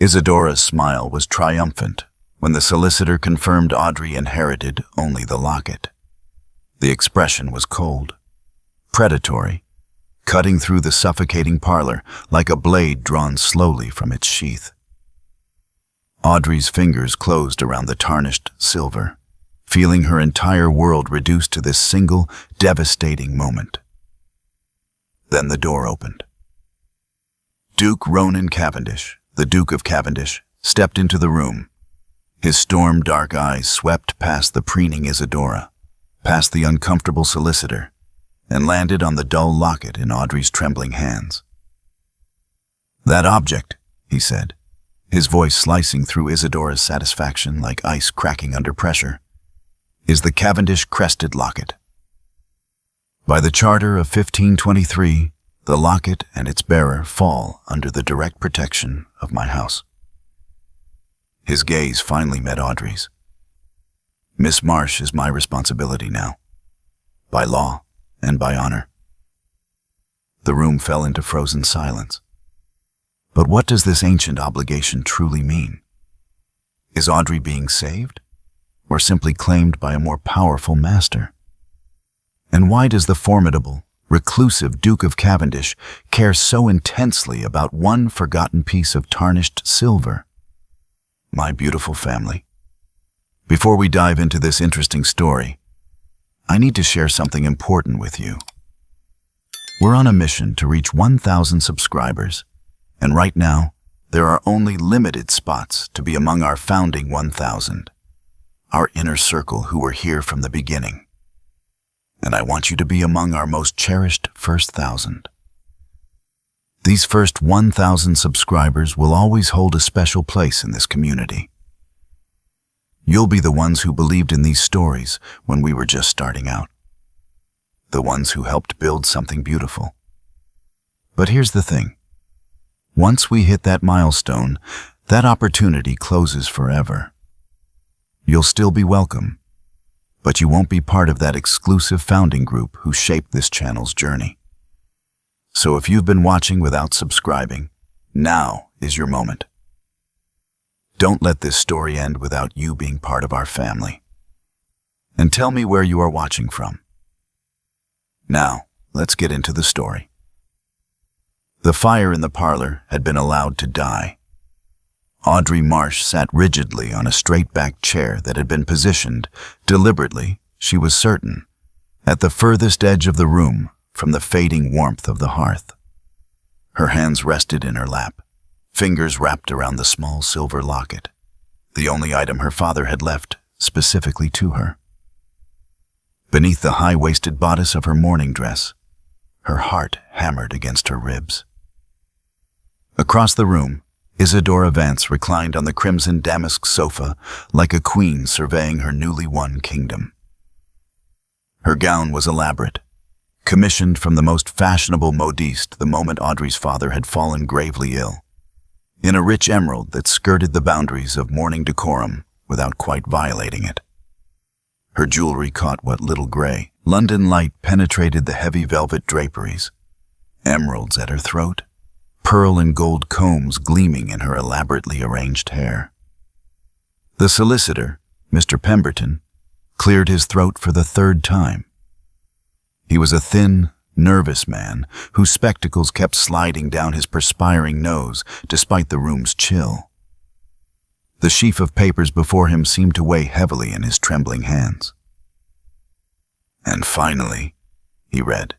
Isadora's smile was triumphant when the solicitor confirmed Audrey inherited only the locket. The expression was cold, predatory, cutting through the suffocating parlor like a blade drawn slowly from its sheath. Audrey's fingers closed around the tarnished silver, feeling her entire world reduced to this single, devastating moment. Then the door opened. Duke Ronan Cavendish, the Duke of Cavendish, stepped into the room. His storm-dark eyes swept past the preening Isadora, past the uncomfortable solicitor, and landed on the dull locket in Audrey's trembling hands. "That object," he said, his voice slicing through Isadora's satisfaction like ice cracking under pressure, "is the Cavendish crested locket. By the Charter of 1523, the locket and its bearer fall under the direct protection of my house." His gaze finally met Audrey's. "Miss Marsh is my responsibility now, by law and by honor." The room fell into frozen silence. But what does this ancient obligation truly mean? Is Audrey being saved, or simply claimed by a more powerful master? And why does the formidable, reclusive Duke of Cavendish care so intensely about one forgotten piece of tarnished silver? My beautiful family, before we dive into this interesting story, I need to share something important with you. We're on a mission to reach 1,000 subscribers, and right now, there are only limited spots to be among our founding 1,000, our inner circle who were here from the beginning. And I want you to be among our most cherished first 1,000. These first 1,000 subscribers will always hold a special place in this community. You'll be the ones who believed in these stories when we were just starting out, the ones who helped build something beautiful. But here's the thing. Once we hit that milestone, that opportunity closes forever. You'll still be welcome, but you won't be part of that exclusive founding group who shaped this channel's journey. So if you've been watching without subscribing, now is your moment. Don't let this story end without you being part of our family. And tell me where you are watching from. Now, let's get into the story. The fire in the parlor had been allowed to die. Audrey Marsh sat rigidly on a straight-backed chair that had been positioned, deliberately, she was certain, at the furthest edge of the room from the fading warmth of the hearth. Her hands rested in her lap, fingers wrapped around the small silver locket, the only item her father had left specifically to her. Beneath the high-waisted bodice of her mourning dress, her heart hammered against her ribs. Across the room, Isadora Vance reclined on the crimson damask sofa like a queen surveying her newly won kingdom. Her gown was elaborate, commissioned from the most fashionable modiste the moment Audrey's father had fallen gravely ill, in a rich emerald that skirted the boundaries of mourning decorum without quite violating it. Her jewelry caught what little gray London light penetrated the heavy velvet draperies, emeralds at her throat, pearl and gold combs gleaming in her elaborately arranged hair. The solicitor, Mr. Pemberton, cleared his throat for the third time. He was a thin, nervous man whose spectacles kept sliding down his perspiring nose despite the room's chill. The sheaf of papers before him seemed to weigh heavily in his trembling hands. "And finally," he read,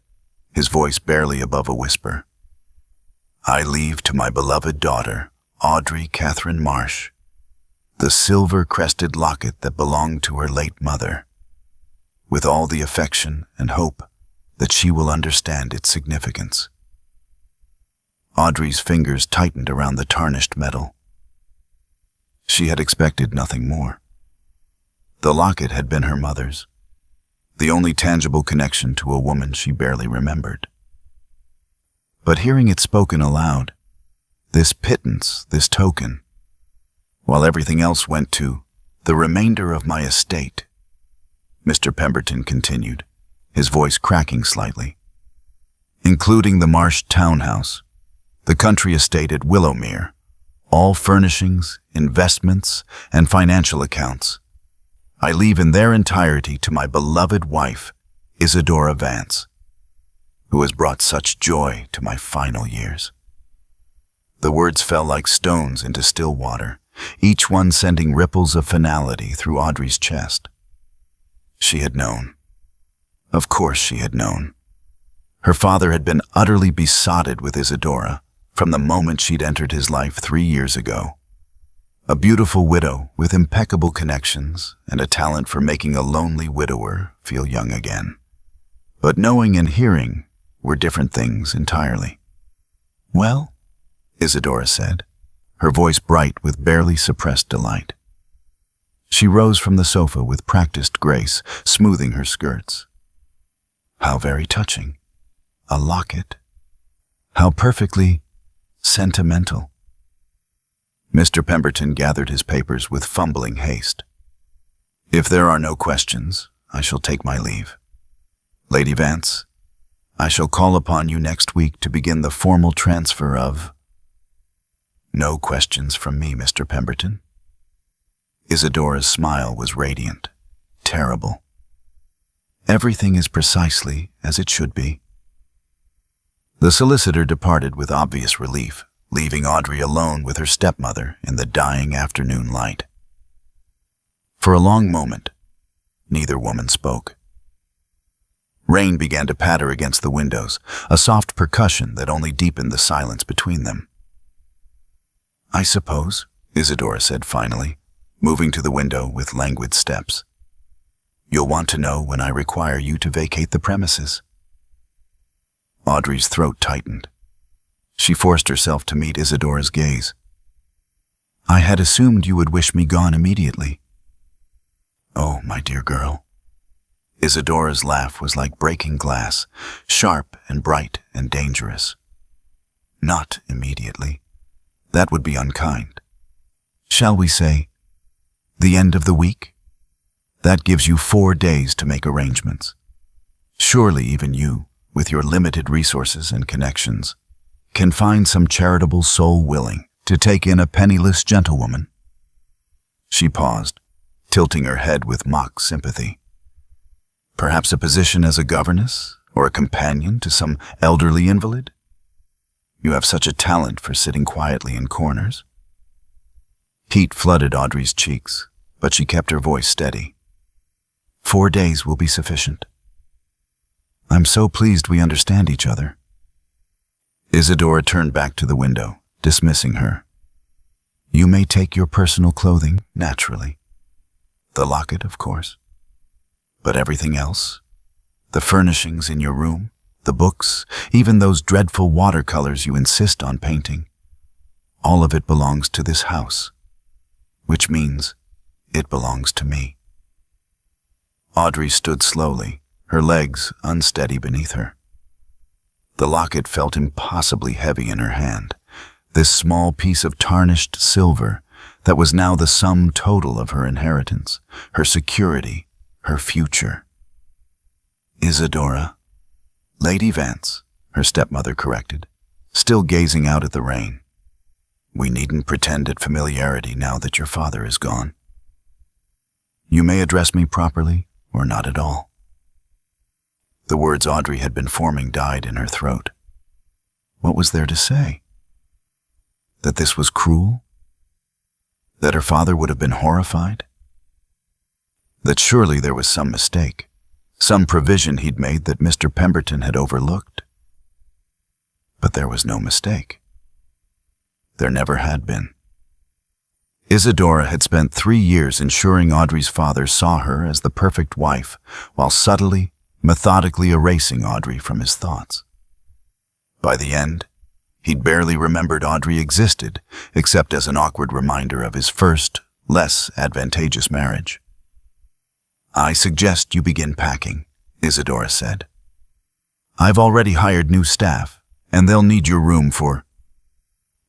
his voice barely above a whisper, "I leave to my beloved daughter, Audrey Catherine Marsh, the silver-crested locket that belonged to her late mother, with all the affection and hope that she will understand its significance." Audrey's fingers tightened around the tarnished metal. She had expected nothing more. The locket had been her mother's, the only tangible connection to a woman she barely remembered. But hearing it spoken aloud, this pittance, this token, while everything else went to the remainder of my estate, Mr. Pemberton continued, his voice cracking slightly, including the Marsh townhouse, the country estate at Willowmere, all furnishings, investments, and financial accounts. I leave in their entirety to my beloved wife, Isadora Vance, who has brought such joy to my final years." The words fell like stones into still water, each one sending ripples of finality through Audrey's chest. She had known. Of course she had known. Her father had been utterly besotted with Isadora from the moment she'd entered his life 3 years ago. A beautiful widow with impeccable connections and a talent for making a lonely widower feel young again. But knowing and hearing were different things entirely. "Well," Isadora said, her voice bright with barely suppressed delight. She rose from the sofa with practiced grace, smoothing her skirts. How very touching. A locket. How perfectly sentimental. Mr. Pemberton gathered his papers with fumbling haste. "If there are no questions, I shall take my leave. Lady Vance, I shall call upon you next week to begin the formal transfer of—" "No questions from me, Mr. Pemberton." Isadora's smile was radiant, terrible. "Everything is precisely as it should be." The solicitor departed with obvious relief, leaving Audrey alone with her stepmother in the dying afternoon light. For a long moment, neither woman spoke. Rain began to patter against the windows, a soft percussion that only deepened the silence between them. "I suppose," Isadora said finally, moving to the window with languid steps, "you'll want to know when I require you to vacate the premises." Audrey's throat tightened. She forced herself to meet Isadora's gaze. "I had assumed you would wish me gone immediately." "Oh, my dear girl." Isadora's laugh was like breaking glass, sharp and bright and dangerous. "Not immediately. That would be unkind. Shall we say, the end of the week? That gives you 4 days to make arrangements. Surely even you, with your limited resources and connections, can find some charitable soul willing to take in a penniless gentlewoman." She paused, tilting her head with mock sympathy. "Perhaps a position as a governess or a companion to some elderly invalid? You have such a talent for sitting quietly in corners." Heat flooded Audrey's cheeks, but she kept her voice steady. 4 days will be sufficient. I'm so pleased we understand each other." Isadora turned back to the window, dismissing her. "You may take your personal clothing, naturally. The locket, of course. But everything else, the furnishings in your room, the books, even those dreadful watercolors you insist on painting, all of it belongs to this house, which means it belongs to me." Audrey stood slowly, her legs unsteady beneath her. The locket felt impossibly heavy in her hand, this small piece of tarnished silver that was now the sum total of her inheritance, her security, her future. "Isadora." "Lady Vance," her stepmother corrected, still gazing out at the rain. "We needn't pretend at familiarity now that your father is gone. You may address me properly or not at all." The words Audrey had been forming died in her throat. What was there to say? That this was cruel? That her father would have been horrified? That surely there was some mistake, some provision he'd made that Mr. Pemberton had overlooked? But there was no mistake. There never had been. Isadora had spent 3 years ensuring Audrey's father saw her as the perfect wife, while subtly, methodically erasing Audrey from his thoughts. By the end, he'd barely remembered Audrey existed, except as an awkward reminder of his first, less advantageous marriage. "I suggest you begin packing," Isadora said. "I've already hired new staff, and they'll need your room for—"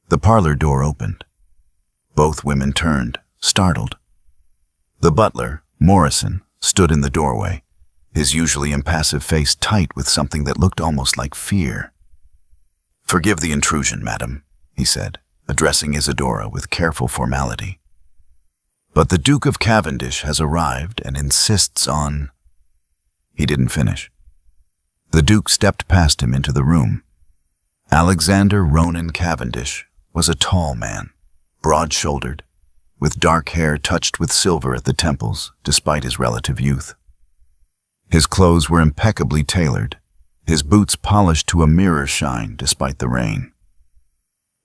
The parlor door opened. Both women turned, startled. The butler, Morrison, stood in the doorway, his usually impassive face tight with something that looked almost like fear. "Forgive the intrusion, madam," he said, addressing Isidora with careful formality. "But the Duke of Cavendish has arrived and insists on—" He didn't finish. The Duke stepped past him into the room. Alexander Ronan Cavendish was a tall man, broad-shouldered, with dark hair touched with silver at the temples, despite his relative youth. His clothes were impeccably tailored, his boots polished to a mirror shine despite the rain.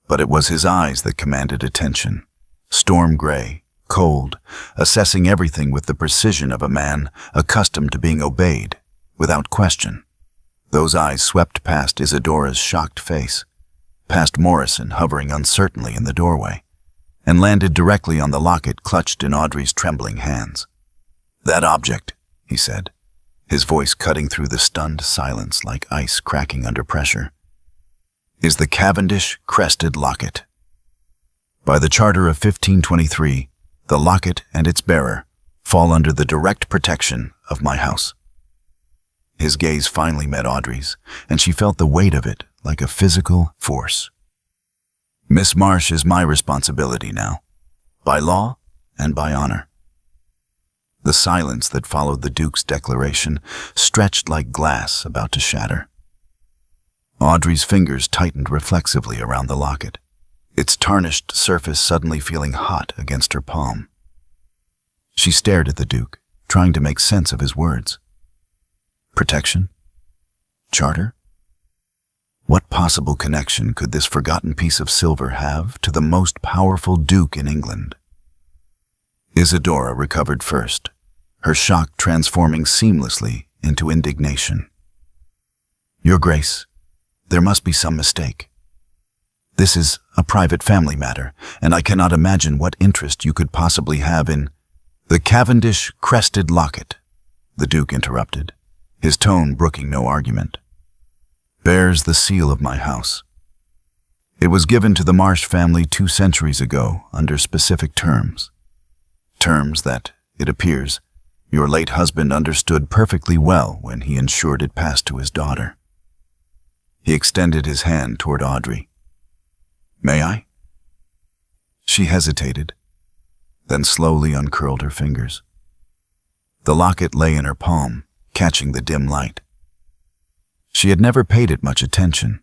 But it was his eyes that commanded attention, storm gray, cold, assessing everything with the precision of a man accustomed to being obeyed, without question. Those eyes swept past Isidora's shocked face, past Morrison hovering uncertainly in the doorway, and landed directly on the locket clutched in Audrey's trembling hands. "That object," he said, his voice cutting through the stunned silence like ice cracking under pressure, "is the Cavendish crested locket. By the Charter of 1523, the locket and its bearer fall under the direct protection of my house." His gaze finally met Audrey's, and she felt the weight of it like a physical force. "Miss Marsh is my responsibility now, by law and by honor." The silence that followed the Duke's declaration stretched like glass about to shatter. Audrey's fingers tightened reflexively around the locket, its tarnished surface suddenly feeling hot against her palm. She stared at the Duke, trying to make sense of his words. Protection? Charter? What possible connection could this forgotten piece of silver have to the most powerful Duke in England? Isidora recovered first, her shock transforming seamlessly into indignation. "Your Grace, there must be some mistake. This is a private family matter, and I cannot imagine what interest you could possibly have in—" "The Cavendish crested locket," the Duke interrupted, his tone brooking no argument, "bears the seal of my house. It was given to the Marsh family 2 centuries ago under specific terms. Terms that, it appears, your late husband understood perfectly well when he ensured it passed to his daughter." He extended his hand toward Audrey. "May I?" She hesitated, then slowly uncurled her fingers. The locket lay in her palm, catching the dim light. She had never paid it much attention,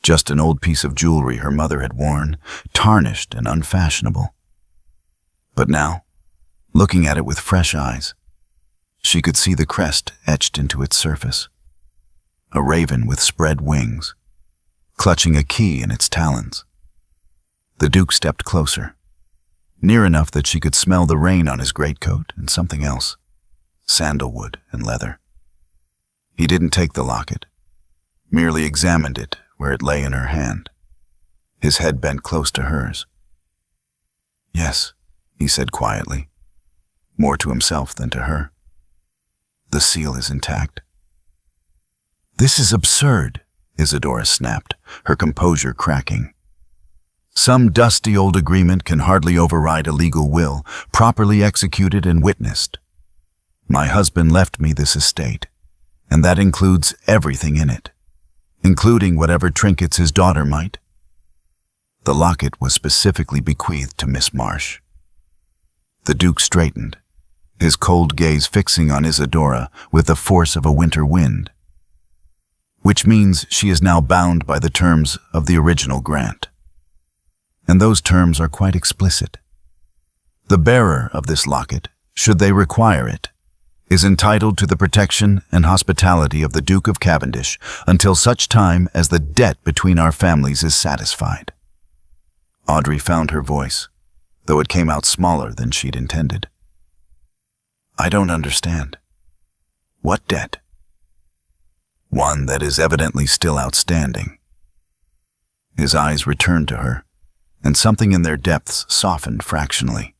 just an old piece of jewelry her mother had worn, tarnished and unfashionable. But now, looking at it with fresh eyes, she could see the crest etched into its surface. A raven with spread wings, clutching a key in its talons. The Duke stepped closer, near enough that she could smell the rain on his greatcoat and something else, sandalwood and leather. He didn't take the locket, merely examined it where it lay in her hand, his head bent close to hers. "Yes," he said quietly, more to himself than to her. "The seal is intact." "This is absurd," Isidora snapped, her composure cracking. "Some dusty old agreement can hardly override a legal will, properly executed and witnessed. My husband left me this estate, and that includes everything in it, including whatever trinkets his daughter might." The locket was specifically bequeathed to Miss Marsh. The Duke straightened, his cold gaze fixing on Isidora with the force of a winter wind. "Which means she is now bound by the terms of the original grant. And those terms are quite explicit. The bearer of this locket, should they require it, is entitled to the protection and hospitality of the Duke of Cavendish until such time as the debt between our families is satisfied." Audrey found her voice, though it came out smaller than she'd intended. "I don't understand. What debt?" "One that is evidently still outstanding." His eyes returned to her, and something in their depths softened fractionally.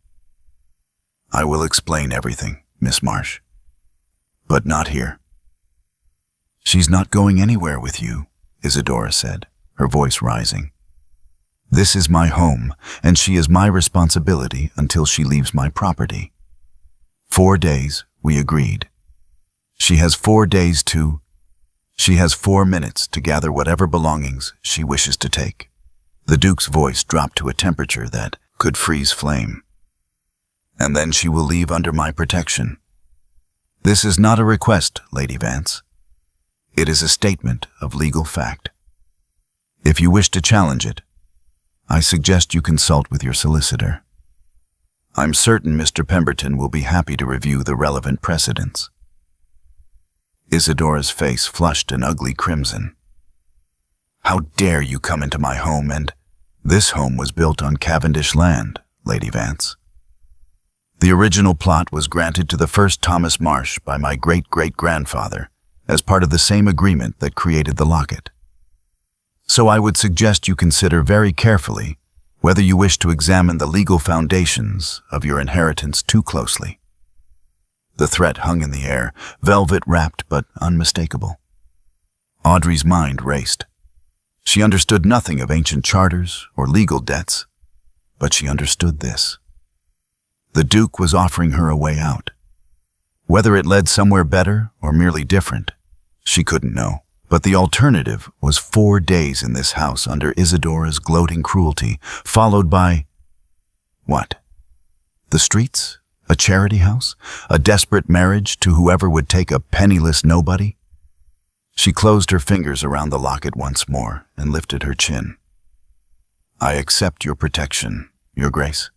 "I will explain everything, Miss Marsh. But not here." "She's not going anywhere with you," Isidora said, her voice rising. "This is my home, and she is my responsibility until she leaves my property. 4 days, we agreed. She has 4 days to... She has 4 minutes to gather whatever belongings she wishes to take. The Duke's voice dropped to a temperature that could freeze flame. "And then she will leave under my protection. This is not a request, Lady Vance. It is a statement of legal fact. If you wish to challenge it, I suggest you consult with your solicitor. I'm certain Mr. Pemberton will be happy to review the relevant precedents." Isadora's face flushed an ugly crimson. "How dare you come into my home and—" "This home was built on Cavendish land, Lady Vance. The original plot was granted to the first Thomas Marsh by my great-great-grandfather as part of the same agreement that created the locket. So I would suggest you consider very carefully whether you wish to examine the legal foundations of your inheritance too closely." The threat hung in the air, velvet-wrapped but unmistakable. Audrey's mind raced. She understood nothing of ancient charters or legal debts, but she understood this. The Duke was offering her a way out. Whether it led somewhere better or merely different, she couldn't know. But the alternative was 4 days in this house under Isadora's gloating cruelty, followed by— what? The streets? A charity house? A desperate marriage to whoever would take a penniless nobody? She closed her fingers around the locket once more and lifted her chin. "I accept your protection, Your Grace."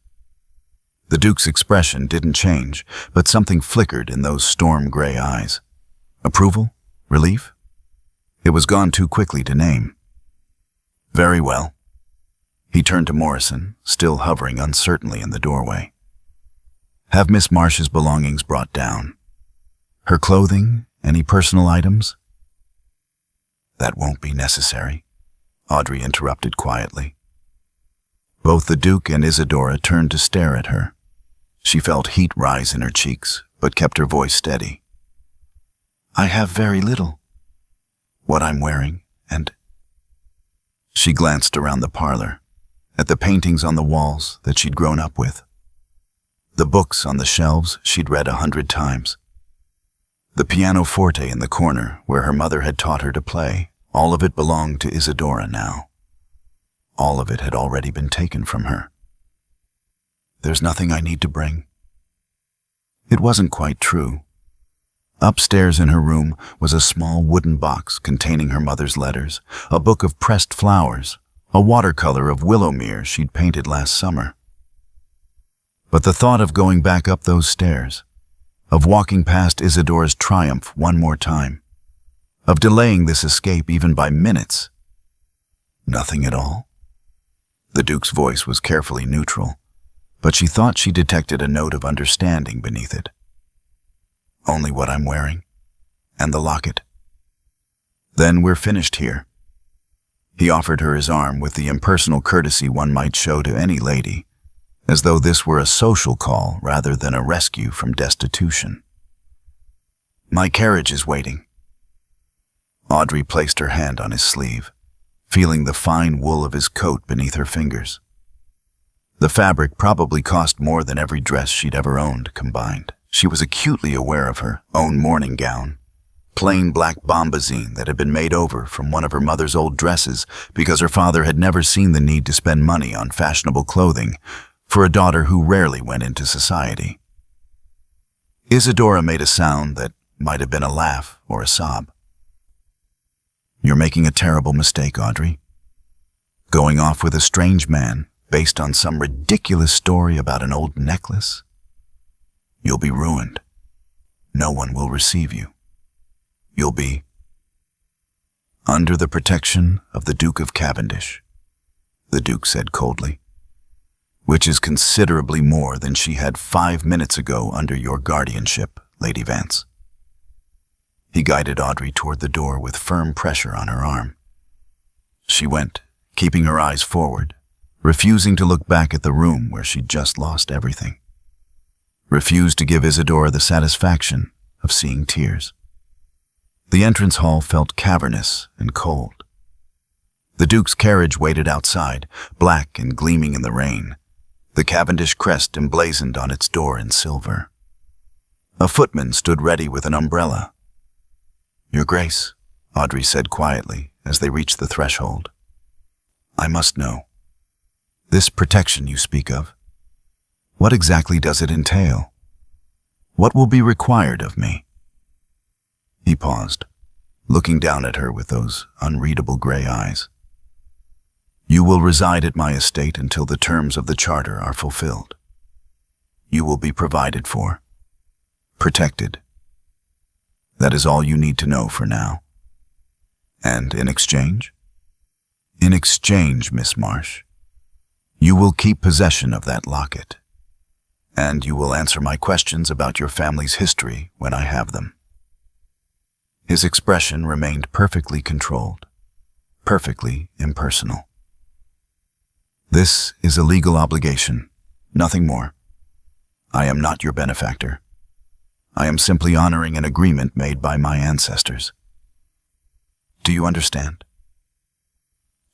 The Duke's expression didn't change, but something flickered in those storm-gray eyes. Approval? Relief? It was gone too quickly to name. "Very well." He turned to Morrison, still hovering uncertainly in the doorway. "Have Miss Marsh's belongings brought down. Her clothing, any personal items?" "That won't be necessary," Audrey interrupted quietly. Both the Duke and Isadora turned to stare at her. She felt heat rise in her cheeks, but kept her voice steady. "I have very little. What I'm wearing, and—" She glanced around the parlor, at the paintings on the walls that she'd grown up with. The books on the shelves she'd read 100 times. The pianoforte in the corner where her mother had taught her to play, all of it belonged to Isadora now. All of it had already been taken from her. "There's nothing I need to bring." It wasn't quite true. Upstairs in her room was a small wooden box containing her mother's letters, a book of pressed flowers, a watercolor of Willowmere she'd painted last summer. But the thought of going back up those stairs, of walking past Isadora's triumph one more time, of delaying this escape even by minutes— nothing at all? The Duke's voice was carefully neutral, but she thought she detected a note of understanding beneath it. "Only what I'm wearing, and the locket. Then we're finished here." He offered her his arm with the impersonal courtesy one might show to any lady, as though this were a social call rather than a rescue from destitution. "My carriage is waiting." Audrey placed her hand on his sleeve, feeling the fine wool of his coat beneath her fingers. The fabric probably cost more than every dress she'd ever owned combined. She was acutely aware of her own morning gown, plain black bombazine that had been made over from one of her mother's old dresses because her father had never seen the need to spend money on fashionable clothing for a daughter who rarely went into society. Isadora made a sound that might have been a laugh or a sob. "You're making a terrible mistake, Audrey. Going off with a strange man based on some ridiculous story about an old necklace? You'll be ruined. No one will receive you. You'll be under the protection of the Duke of Cavendish," the Duke said coldly, "which is considerably more than she had 5 minutes ago under your guardianship, Lady Vance." He guided Audrey toward the door with firm pressure on her arm. She went, keeping her eyes forward, refusing to look back at the room where she'd just lost everything. Refused to give Isadora the satisfaction of seeing tears. The entrance hall felt cavernous and cold. The Duke's carriage waited outside, black and gleaming in the rain, the Cavendish crest emblazoned on its door in silver. A footman stood ready with an umbrella. "Your Grace," Audrey said quietly as they reached the threshold. "I must know, This protection you speak of, what exactly does it entail? What will be required of me?" He paused, looking down at her with those unreadable gray eyes. "You will reside at my estate until the terms of the charter are fulfilled. You will be provided for, protected. That is all you need to know for now. And in exchange? In exchange, Miss Marsh, you will keep possession of that locket, and you will answer my questions about your family's history when I have them." His expression remained perfectly controlled, perfectly impersonal. "This is a legal obligation, nothing more. I am not your benefactor. I am simply honoring an agreement made by my ancestors. Do you understand?"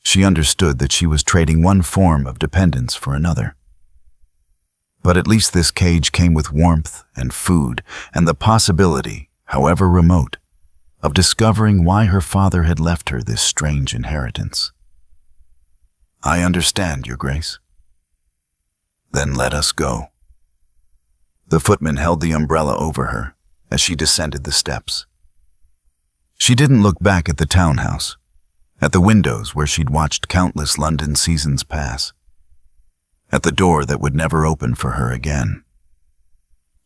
She understood that she was trading one form of dependence for another. But at least this cage came with warmth and food and the possibility, however remote, of discovering why her father had left her this strange inheritance. "I understand, Your Grace." "Then let us go." The footman held the umbrella over her as she descended the steps. She didn't look back at the townhouse, at the windows where she'd watched countless London seasons pass, at the door that would never open for her again.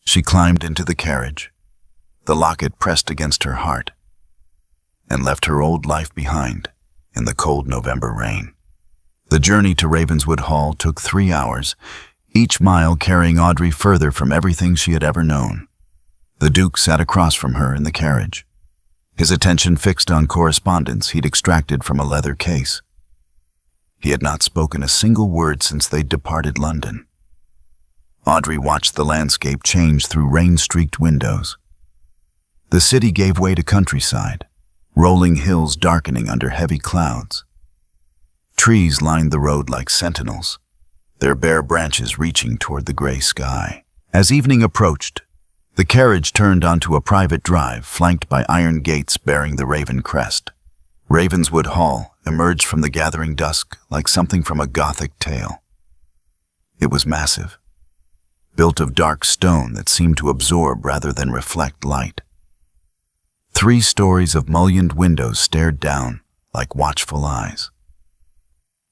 She climbed into the carriage, the locket pressed against her heart, and left her old life behind in the cold November rain. The journey to Ravenswood Hall took 3 hours, each mile carrying Audrey further from everything she had ever known. The Duke sat across from her in the carriage, his attention fixed on correspondence he'd extracted from a leather case. He had not spoken a single word since they'd departed London. Audrey watched the landscape change through rain-streaked windows. The city gave way to countryside, rolling hills darkening under heavy clouds. Trees lined the road like sentinels, their bare branches reaching toward the gray sky. As evening approached, the carriage turned onto a private drive flanked by iron gates bearing the Raven crest. Ravenswood Hall emerged from the gathering dusk like something from a Gothic tale. It was massive, built of dark stone that seemed to absorb rather than reflect light. 3 stories of mullioned windows stared down like watchful eyes.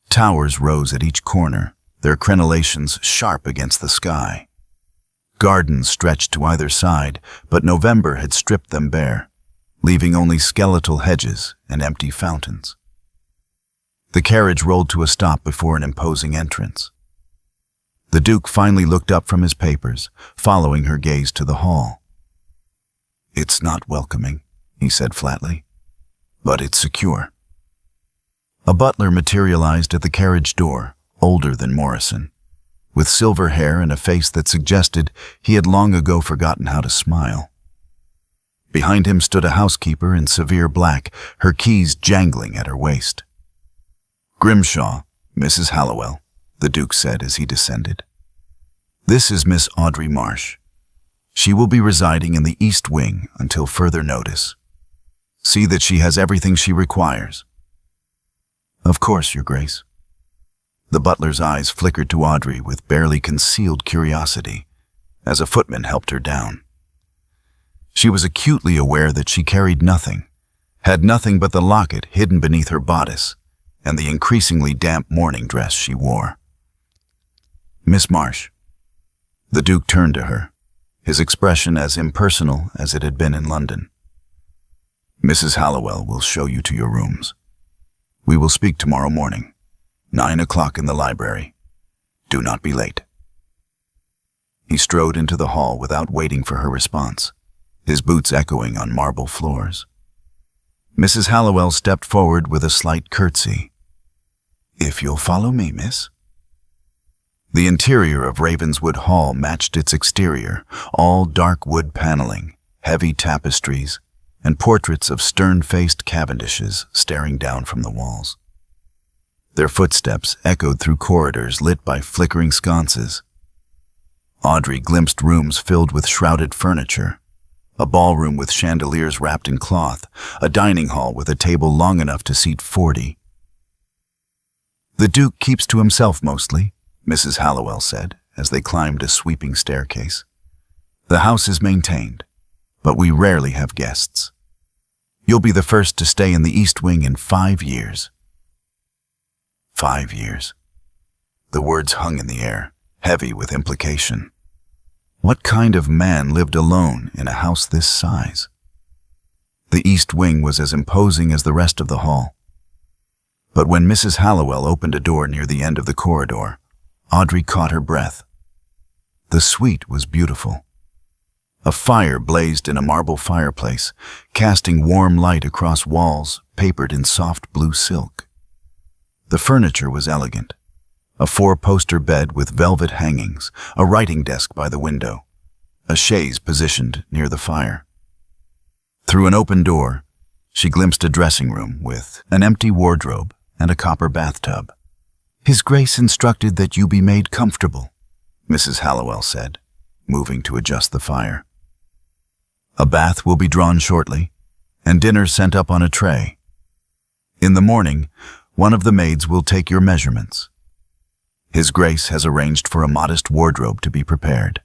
Towers rose at each corner, their crenellations sharp against the sky. Gardens stretched to either side, but November had stripped them bare, leaving only skeletal hedges and empty fountains. The carriage rolled to a stop before an imposing entrance. The Duke finally looked up from his papers, following her gaze to the hall. "It's not welcoming," he said flatly, "but it's secure." A butler materialized at the carriage door, older than Morrison, with silver hair and a face that suggested he had long ago forgotten how to smile. Behind him stood a housekeeper in severe black, her keys jangling at her waist. "Grimshaw, Mrs. Hallowell," the Duke said as he descended. "This is Miss Audrey Marsh. She will be residing in the East Wing until further notice. See that she has everything she requires." "Of course, Your Grace." The butler's eyes flickered to Audrey with barely concealed curiosity as a footman helped her down. She was acutely aware that she carried nothing, had nothing but the locket hidden beneath her bodice and the increasingly damp morning dress she wore. "Miss Marsh." The Duke turned to her, his expression as impersonal as it had been in London. "Mrs. Hallowell will show you to your rooms. We will speak tomorrow morning, 9 o'clock in the library. Do not be late." He strode into the hall without waiting for her response, his boots echoing on marble floors. Mrs. Hallowell stepped forward with a slight curtsy. "If you'll follow me, miss." The interior of Ravenswood Hall matched its exterior, all dark wood paneling, heavy tapestries, and portraits of stern-faced Cavendishes staring down from the walls. Their footsteps echoed through corridors lit by flickering sconces. Audrey glimpsed rooms filled with shrouded furniture, a ballroom with chandeliers wrapped in cloth, a dining hall with a table long enough to seat 40. "The Duke keeps to himself mostly," Mrs. Hallowell said as they climbed a sweeping staircase. "The house is maintained, but we rarely have guests. You'll be the first to stay in the East Wing in 5 years." 5 years. The words hung in the air, heavy with implication. What kind of man lived alone in a house this size? The East Wing was as imposing as the rest of the hall. But when Mrs. Hallowell opened a door near the end of the corridor, Audrey caught her breath. The suite was beautiful. A fire blazed in a marble fireplace, casting warm light across walls papered in soft blue silk. The furniture was elegant. A 4-poster bed with velvet hangings, a writing desk by the window, a chaise positioned near the fire. Through an open door, she glimpsed a dressing room with an empty wardrobe and a copper bathtub. "His Grace instructed that you be made comfortable," Mrs. Hallowell said, moving to adjust the fire. "A bath will be drawn shortly, and dinner sent up on a tray. In the morning, one of the maids will take your measurements. His Grace has arranged for a modest wardrobe to be prepared."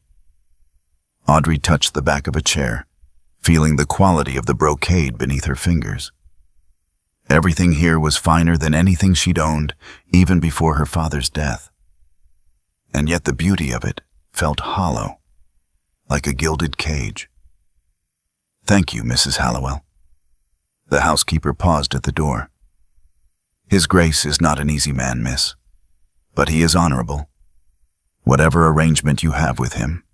Audrey touched the back of a chair, feeling the quality of the brocade beneath her fingers. Everything here was finer than anything she'd owned, even before her father's death. And yet the beauty of it felt hollow, like a gilded cage. "Thank you, Mrs. Hallowell." The housekeeper paused at the door. "His Grace is not an easy man, miss, but he is honorable. Whatever arrangement you have with him,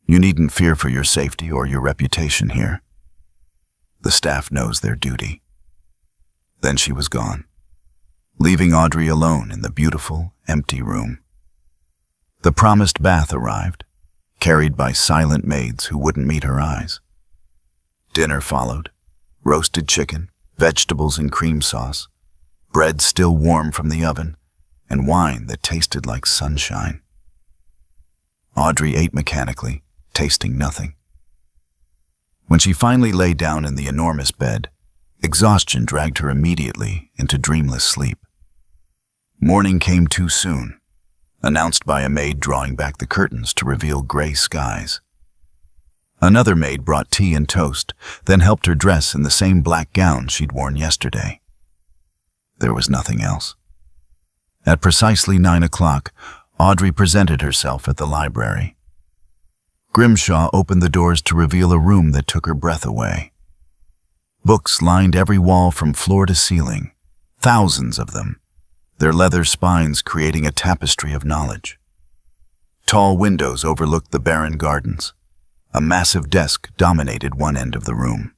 you needn't fear for your safety or your reputation here. The staff knows their duty." Then she was gone, leaving Audrey alone in the beautiful, empty room. The promised bath arrived, carried by silent maids who wouldn't meet her eyes. Dinner followed, roasted chicken, vegetables and cream sauce, bread still warm from the oven, and wine that tasted like sunshine. Audrey ate mechanically, tasting nothing. When she finally lay down in the enormous bed, exhaustion dragged her immediately into dreamless sleep. Morning came too soon, announced by a maid drawing back the curtains to reveal gray skies. Another maid brought tea and toast, then helped her dress in the same black gown she'd worn yesterday. There was nothing else. At precisely 9 o'clock, Audrey presented herself at the library. Grimshaw opened the doors to reveal a room that took her breath away. Books lined every wall from floor to ceiling, thousands of them, their leather spines creating a tapestry of knowledge. Tall windows overlooked the barren gardens. A massive desk dominated one end of the room.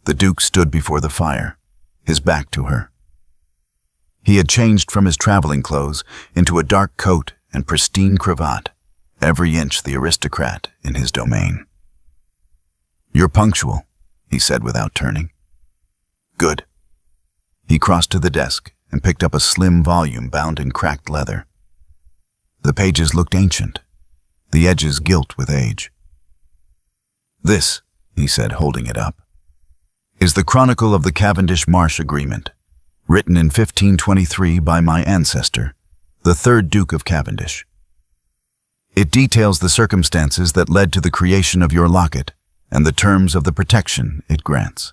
The Duke stood before the fire, his back to her. He had changed from his traveling clothes into a dark coat and pristine cravat, every inch the aristocrat in his domain. "You're punctual," he said without turning. "Good." He crossed to the desk and picked up a slim volume bound in cracked leather. The pages looked ancient, the edges gilt with age. "This," he said, holding it up, "is the Chronicle of the Cavendish Marsh Agreement, written in 1523 by my ancestor, the 3rd Duke of Cavendish. It details the circumstances that led to the creation of your locket and the terms of the protection it grants."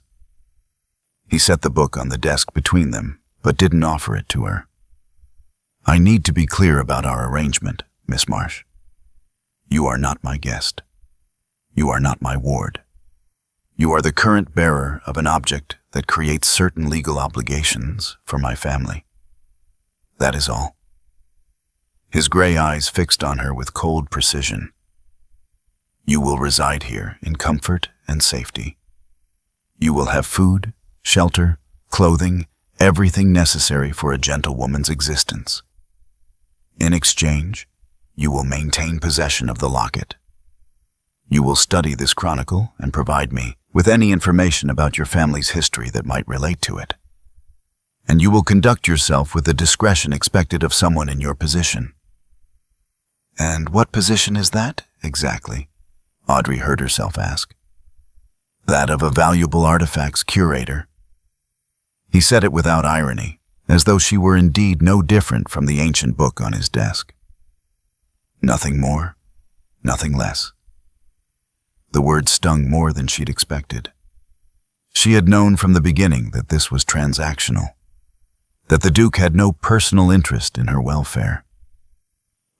He set the book on the desk between them, but didn't offer it to her. "I need to be clear about our arrangement, Miss Marsh. You are not my guest. You are not my ward. You are the current bearer of an object that creates certain legal obligations for my family. That is all." His gray eyes fixed on her with cold precision. "You will reside here in comfort and safety. You will have food, shelter, clothing, everything necessary for a gentlewoman's existence. In exchange, you will maintain possession of the locket. You will study this chronicle and provide me with any information about your family's history that might relate to it. And you will conduct yourself with the discretion expected of someone in your position." "And what position is that, exactly?" Audrey heard herself ask. "That of a valuable artifacts curator." He said it without irony, as though she were indeed no different from the ancient book on his desk. Nothing more, nothing less. The word stung more than she'd expected. She had known from the beginning that this was transactional, that the Duke had no personal interest in her welfare.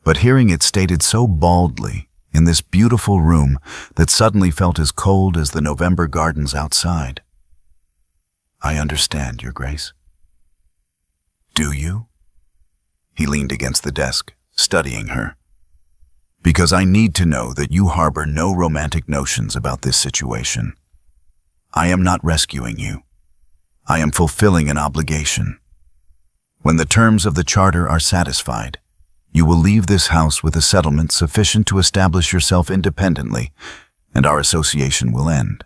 But hearing it stated so baldly in this beautiful room that suddenly felt as cold as the November gardens outside. "I understand, Your Grace." "Do you?" He leaned against the desk, studying her. "Because I need to know that you harbor no romantic notions about this situation. I am not rescuing you. I am fulfilling an obligation. When the terms of the charter are satisfied, you will leave this house with a settlement sufficient to establish yourself independently, and our association will end.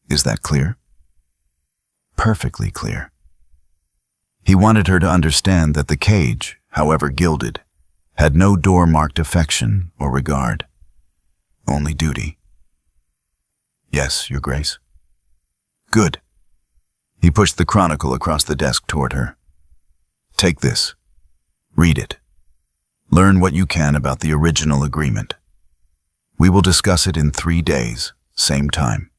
Is that clear?" Perfectly clear. He wanted her to understand that the cage, however gilded, had no door-marked affection or regard, only duty. "Yes, Your Grace." "Good." He pushed the chronicle across the desk toward her. "Take this. Read it. Learn what you can about the original agreement. We will discuss it in 3 days, same time."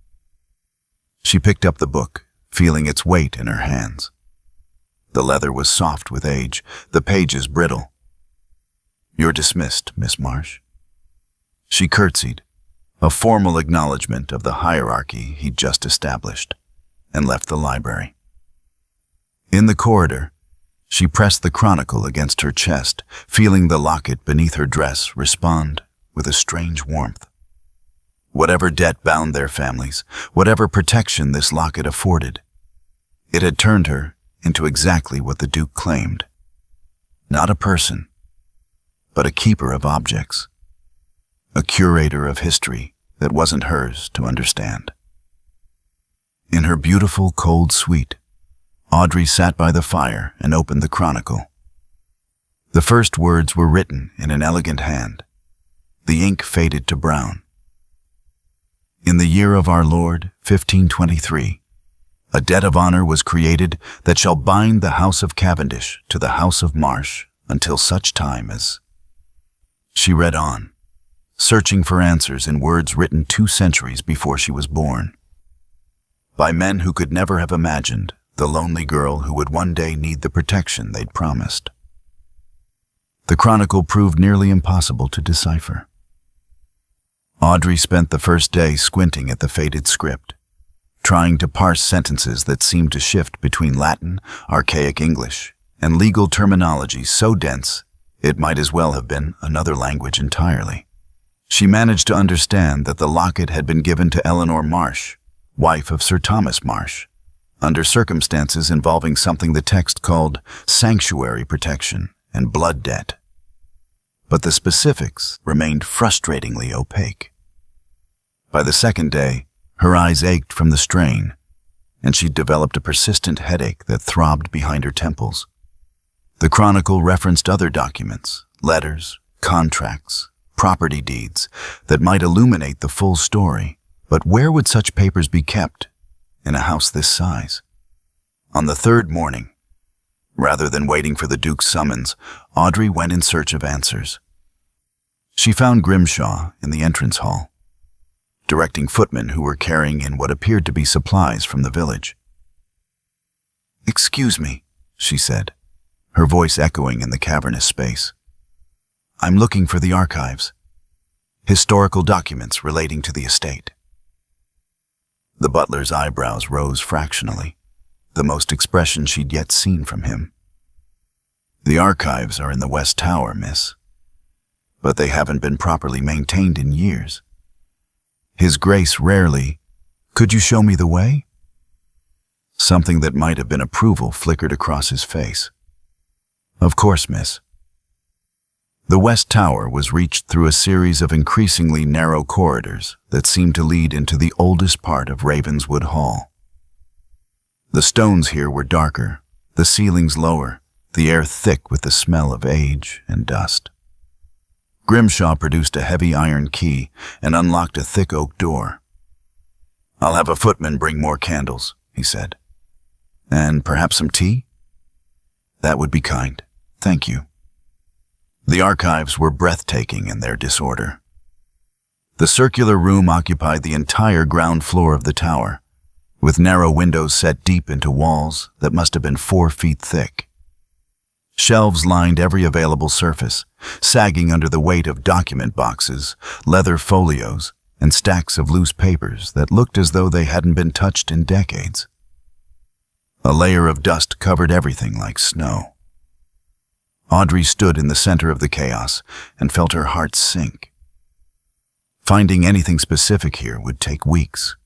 She picked up the book, feeling its weight in her hands. The leather was soft with age, the pages brittle. "You're dismissed, Miss Marsh." She curtsied, a formal acknowledgement of the hierarchy he'd just established, and left the library. In the corridor, she pressed the chronicle against her chest, feeling the locket beneath her dress respond with a strange warmth. Whatever debt bound their families, whatever protection this locket afforded, it had turned her into exactly what the Duke claimed. Not a person, but a keeper of objects, a curator of history that wasn't hers to understand. In her beautiful, cold suite, Audrey sat by the fire and opened the chronicle. The first words were written in an elegant hand. The ink faded to brown. "In the year of our Lord, 1523, a debt of honor was created that shall bind the house of Cavendish to the house of Marsh until such time as..." She read on, searching for answers in words written 2 centuries before she was born. By men who could never have imagined the lonely girl who would one day need the protection they'd promised. The chronicle proved nearly impossible to decipher. Audrey spent the first day squinting at the faded script, trying to parse sentences that seemed to shift between Latin, archaic English, and legal terminology so dense it might as well have been another language entirely. She managed to understand that the locket had been given to Eleanor Marsh, wife of Sir Thomas Marsh, under circumstances involving something the text called sanctuary protection and blood debt. But the specifics remained frustratingly opaque. By the second day, her eyes ached from the strain, and she'd developed a persistent headache that throbbed behind her temples. The chronicle referenced other documents, letters, contracts, property deeds, that might illuminate the full story, but where would such papers be kept in a house this size? On the 3rd morning, rather than waiting for the Duke's summons, Audrey went in search of answers. She found Grimshaw in the entrance hall, directing footmen who were carrying in what appeared to be supplies from the village. "Excuse me," she said, her voice echoing in the cavernous space. "I'm looking for the archives, historical documents relating to the estate." The butler's eyebrows rose fractionally, the most expression she'd yet seen from him. "The archives are in the West Tower, miss, but they haven't been properly maintained in years. His Grace rarely..." "Could you show me the way?" Something that might have been approval flickered across his face. "Of course, miss." The West Tower was reached through a series of increasingly narrow corridors that seemed to lead into the oldest part of Ravenswood Hall. The stones here were darker, the ceilings lower, the air thick with the smell of age and dust. Grimshaw produced a heavy iron key and unlocked a thick oak door. "I'll have a footman bring more candles," he said. "And perhaps some tea?" That would be kind. Thank you. The archives were breathtaking in their disorder. The circular room occupied the entire ground floor of the tower, with narrow windows set deep into walls that must have been 4 feet thick. Shelves lined every available surface, sagging under the weight of document boxes, leather folios, and stacks of loose papers that looked as though they hadn't been touched in decades. A layer of dust covered everything like snow. Audrey stood in the center of the chaos and felt her heart sink. Finding anything specific here would take weeks,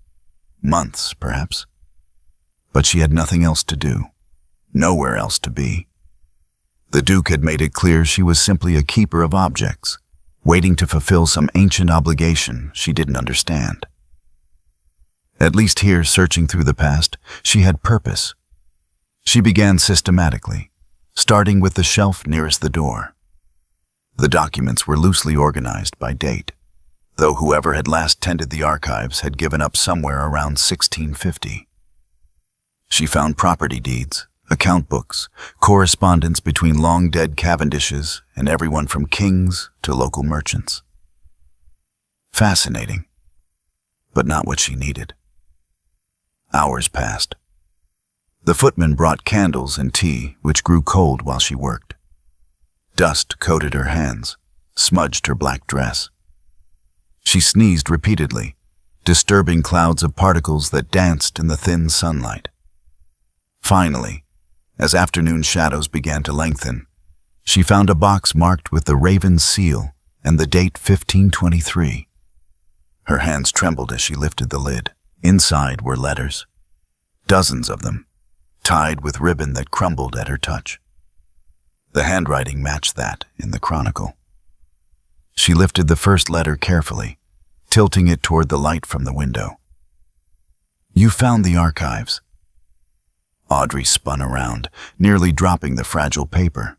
months perhaps. But she had nothing else to do, nowhere else to be. The Duke had made it clear she was simply a keeper of objects, waiting to fulfill some ancient obligation she didn't understand. At least here, searching through the past, she had purpose. She began systematically, starting with the shelf nearest the door. The documents were loosely organized by date, though whoever had last tended the archives had given up somewhere around 1650. She found property deeds, account books, correspondence between long-dead Cavendishes and everyone from kings to local merchants. Fascinating, but not what she needed. Hours passed. The footman brought candles and tea, which grew cold while she worked. Dust coated her hands, smudged her black dress. She sneezed repeatedly, disturbing clouds of particles that danced in the thin sunlight. Finally, as afternoon shadows began to lengthen, she found a box marked with the raven's seal and the date 1523. Her hands trembled as she lifted the lid. Inside were letters, dozens of them, tied with ribbon that crumbled at her touch. The handwriting matched that in the chronicle. She lifted the first letter carefully, tilting it toward the light from the window. "You found the archives." Audrey spun around, nearly dropping the fragile paper.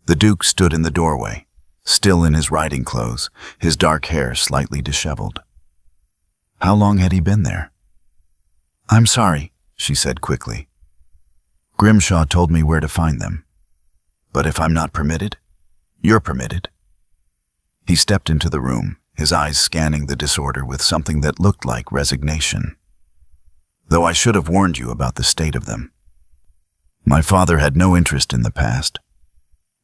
The Duke stood in the doorway, still in his riding clothes, his dark hair slightly disheveled. How long had he been there? "I'm sorry," she said quickly. "Grimshaw told me where to find them. But if I'm not permitted, you're permitted." He stepped into the room, his eyes scanning the disorder with something that looked like resignation. "Though I should have warned you about the state of them. My father had no interest in the past,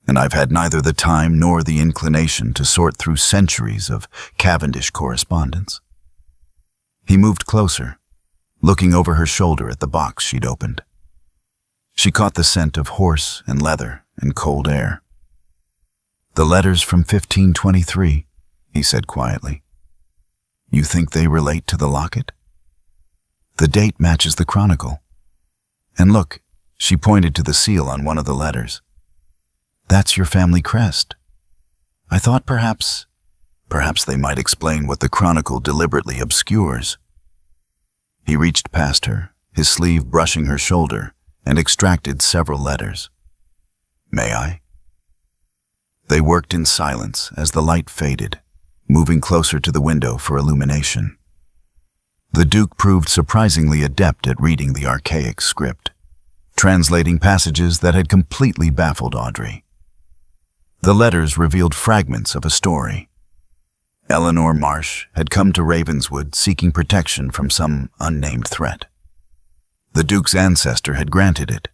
and I've had neither the time nor the inclination to sort through centuries of Cavendish correspondence." He moved closer, looking over her shoulder at the box she'd opened. She caught the scent of horse and leather and cold air. "The letters from 1523, he said quietly. "You think they relate to the locket? The date matches the chronicle. And look," she pointed to the seal on one of the letters. "That's your family crest. I thought perhaps they might explain what the chronicle deliberately obscures." He reached past her, his sleeve brushing her shoulder, and extracted several letters. "May I?" They worked in silence as the light faded, moving closer to the window for illumination. The Duke proved surprisingly adept at reading the archaic script, translating passages that had completely baffled Audrey. The letters revealed fragments of a story. Eleanor Marsh had come to Ravenswood seeking protection from some unnamed threat. The Duke's ancestor had granted it,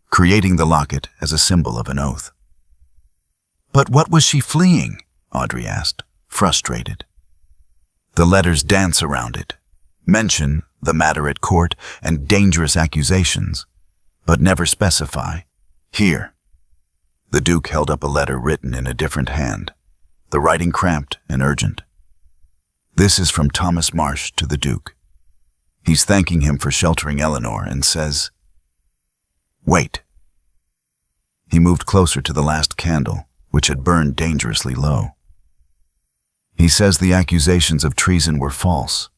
creating the locket as a symbol of an oath. "But what was she fleeing?" Audrey asked, frustrated. The letters dance around it, mention the matter at court and dangerous accusations, but never specify. "Here." The Duke held up a letter written in a different hand, the writing cramped and urgent. "This is from Thomas Marsh to the Duke. He's thanking him for sheltering Eleanor and says..." "Wait." He moved closer to the last candle, which had burned dangerously low. "He says the accusations of treason were false,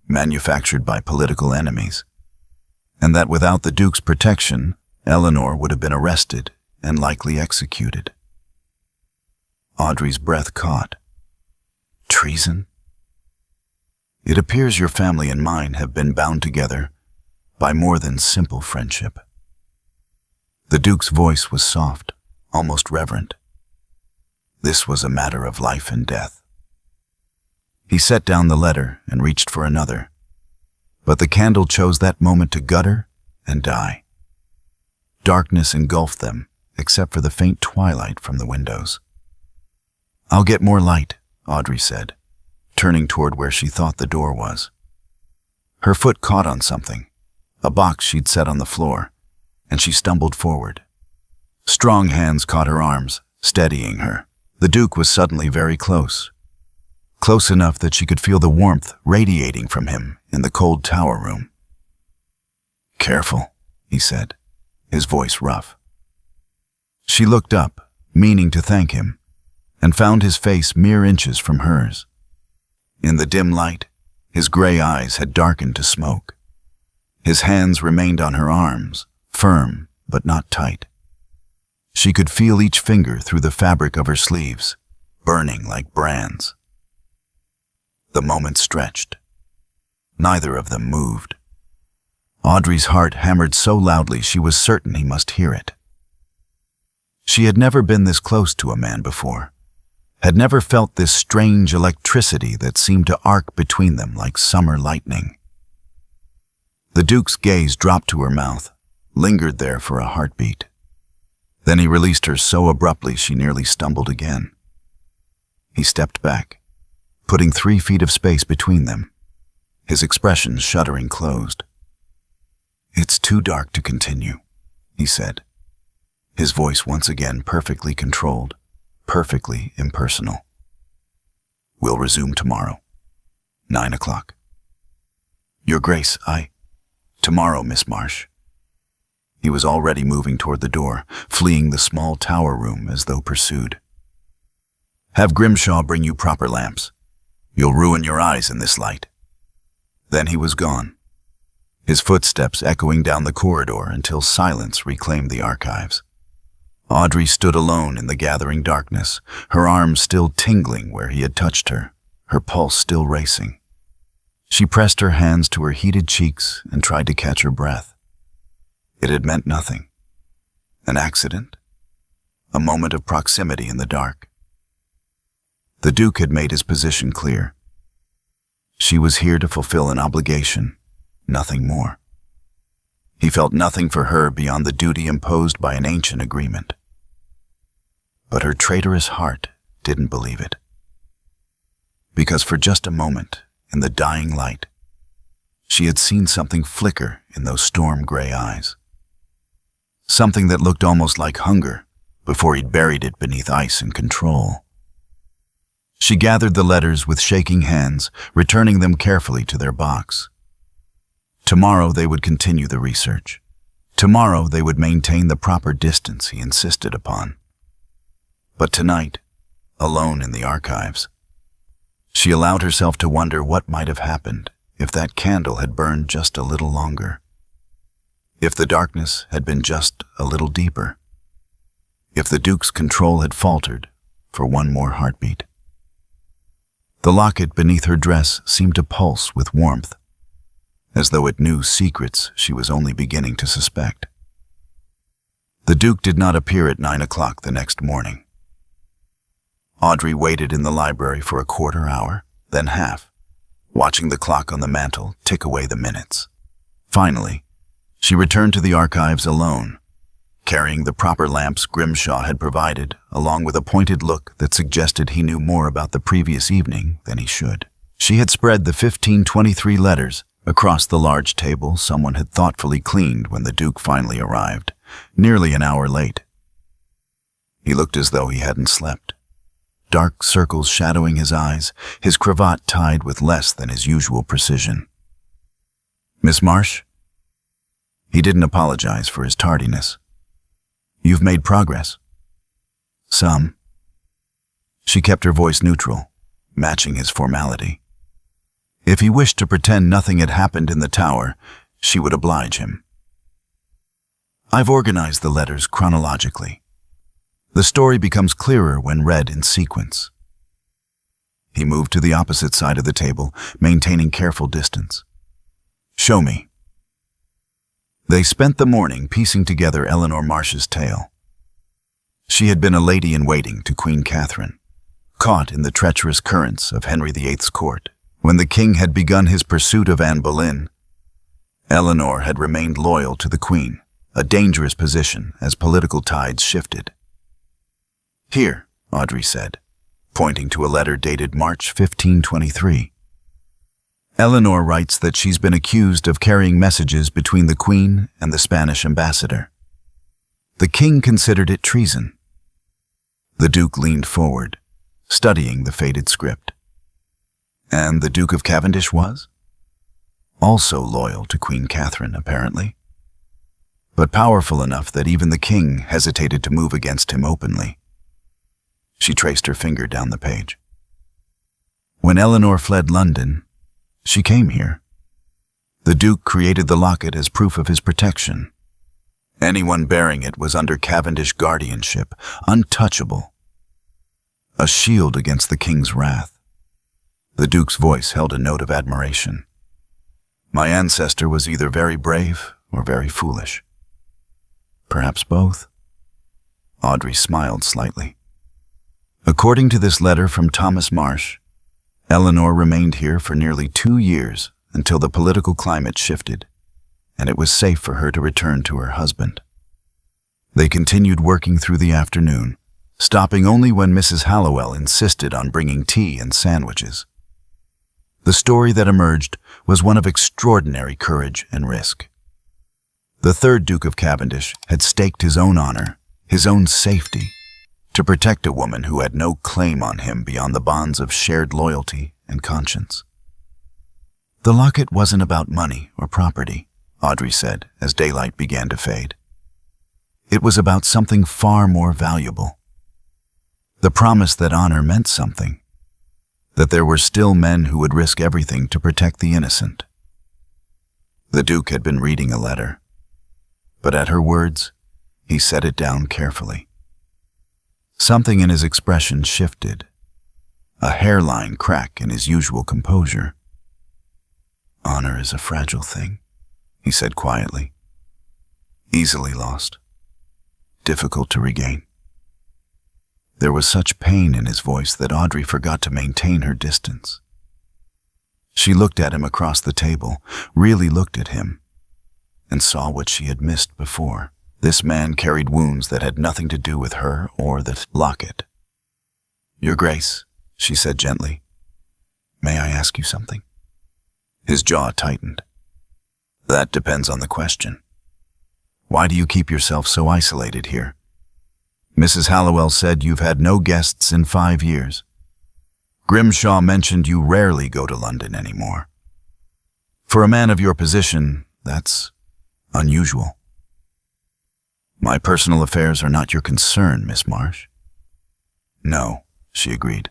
manufactured by political enemies, and that without the Duke's protection, Eleanor would have been arrested and likely executed." Audrey's breath caught. "Treason?" "It appears your family and mine have been bound together by more than simple friendship." The Duke's voice was soft, almost reverent. This was a matter of life and death. He set down the letter and reached for another, but the candle chose that moment to gutter and die. Darkness engulfed them, except for the faint twilight from the windows. "I'll get more light," Audrey said, turning toward where she thought the door was. Her foot caught on something, a box she'd set on the floor, and she stumbled forward. Strong hands caught her arms, steadying her. The Duke was suddenly very close. Close enough that she could feel the warmth radiating from him in the cold tower room. "Careful," he said, his voice rough. She looked up, meaning to thank him, and found his face mere inches from hers. In the dim light, his gray eyes had darkened to smoke. His hands remained on her arms, firm but not tight. She could feel each finger through the fabric of her sleeves, burning like brands. The moment stretched. Neither of them moved. Audrey's heart hammered so loudly she was certain he must hear it. She had never been this close to a man before, had never felt this strange electricity that seemed to arc between them like summer lightning. The Duke's gaze dropped to her mouth, lingered there for a heartbeat. Then he released her so abruptly she nearly stumbled again. He stepped back, putting 3 feet of space between them, his expression shuddering closed. "It's too dark to continue," he said, his voice once again perfectly controlled, perfectly impersonal. "We'll resume tomorrow, 9 o'clock. Your Grace, Tomorrow, Miss Marsh." He was already moving toward the door, fleeing the small tower room as though pursued. "Have Grimshaw bring you proper lamps. You'll ruin your eyes in this light." Then he was gone, his footsteps echoing down the corridor until silence reclaimed the archives. Audrey stood alone in the gathering darkness, her arms still tingling where he had touched her, her pulse still racing. She pressed her hands to her heated cheeks and tried to catch her breath. It had meant nothing. An accident? A moment of proximity in the dark. The Duke had made his position clear. She was here to fulfill an obligation, nothing more. He felt nothing for her beyond the duty imposed by an ancient agreement. But her traitorous heart didn't believe it. Because for just a moment, in the dying light, she had seen something flicker in those storm-gray eyes. Something that looked almost like hunger before he'd buried it beneath ice and control. She gathered the letters with shaking hands, returning them carefully to their box. Tomorrow they would continue the research. Tomorrow they would maintain the proper distance he insisted upon. But tonight, alone in the archives, she allowed herself to wonder what might have happened if that candle had burned just a little longer. If the darkness had been just a little deeper. If the Duke's control had faltered for one more heartbeat. The locket beneath her dress seemed to pulse with warmth, as though it knew secrets she was only beginning to suspect. The Duke did not appear at 9 o'clock the next morning. Audrey waited in the library for a quarter hour, then half, watching the clock on the mantel tick away the minutes. Finally, she returned to the archives alone, carrying the proper lamps Grimshaw had provided, along with a pointed look that suggested he knew more about the previous evening than he should. She had spread the 1523 letters across the large table someone had thoughtfully cleaned when the Duke finally arrived, nearly an hour late. He looked as though he hadn't slept. Dark circles shadowing his eyes, his cravat tied with less than his usual precision. "Miss Marsh?" He didn't apologize for his tardiness. "You've made progress." "Some." She kept her voice neutral, matching his formality. If he wished to pretend nothing had happened in the tower, she would oblige him. "I've organized the letters chronologically. The story becomes clearer when read in sequence." He moved to the opposite side of the table, maintaining careful distance. "Show me." They spent the morning piecing together Eleanor Marsh's tale. She had been a lady-in-waiting to Queen Catherine, caught in the treacherous currents of Henry VIII's court. When the king had begun his pursuit of Anne Boleyn, Eleanor had remained loyal to the queen, a dangerous position as political tides shifted. "Here," Audrey said, pointing to a letter dated March 1523. Eleanor writes that she's been accused of carrying messages between the queen and the Spanish ambassador. The king considered it treason. The Duke leaned forward, studying the faded script. And the Duke of Cavendish was? Also loyal to Queen Catherine, apparently, but powerful enough that even the king hesitated to move against him openly. She traced her finger down the page. When Eleanor fled London, she came here. The Duke created the locket as proof of his protection. Anyone bearing it was under Cavendish guardianship, untouchable. A shield against the king's wrath. The Duke's voice held a note of admiration. My ancestor was either very brave or very foolish. Perhaps both. Audrey smiled slightly. According to this letter from Thomas Marsh, Eleanor remained here for nearly 2 years until the political climate shifted, and it was safe for her to return to her husband. They continued working through the afternoon, stopping only when Mrs. Hallowell insisted on bringing tea and sandwiches. The story that emerged was one of extraordinary courage and risk. The third Duke of Cavendish had staked his own honor, his own safety, to protect a woman who had no claim on him beyond the bonds of shared loyalty and conscience. The locket wasn't about money or property, Audrey said as daylight began to fade. It was about something far more valuable. The promise that honor meant something, that there were still men who would risk everything to protect the innocent. The Duke had been reading a letter, but at her words, he set it down carefully. Something in his expression shifted, a hairline crack in his usual composure. Honor is a fragile thing, he said quietly. Easily lost, difficult to regain. There was such pain in his voice that Audrey forgot to maintain her distance. She looked at him across the table, really looked at him, and saw what she had missed before. This man carried wounds that had nothing to do with her or the locket. Your Grace, she said gently, may I ask you something? His jaw tightened. That depends on the question. Why do you keep yourself so isolated here? Mrs. Hallowell said you've had no guests in 5 years. Grimshaw mentioned you rarely go to London anymore. For a man of your position, that's unusual. My personal affairs are not your concern, Miss Marsh. No, she agreed.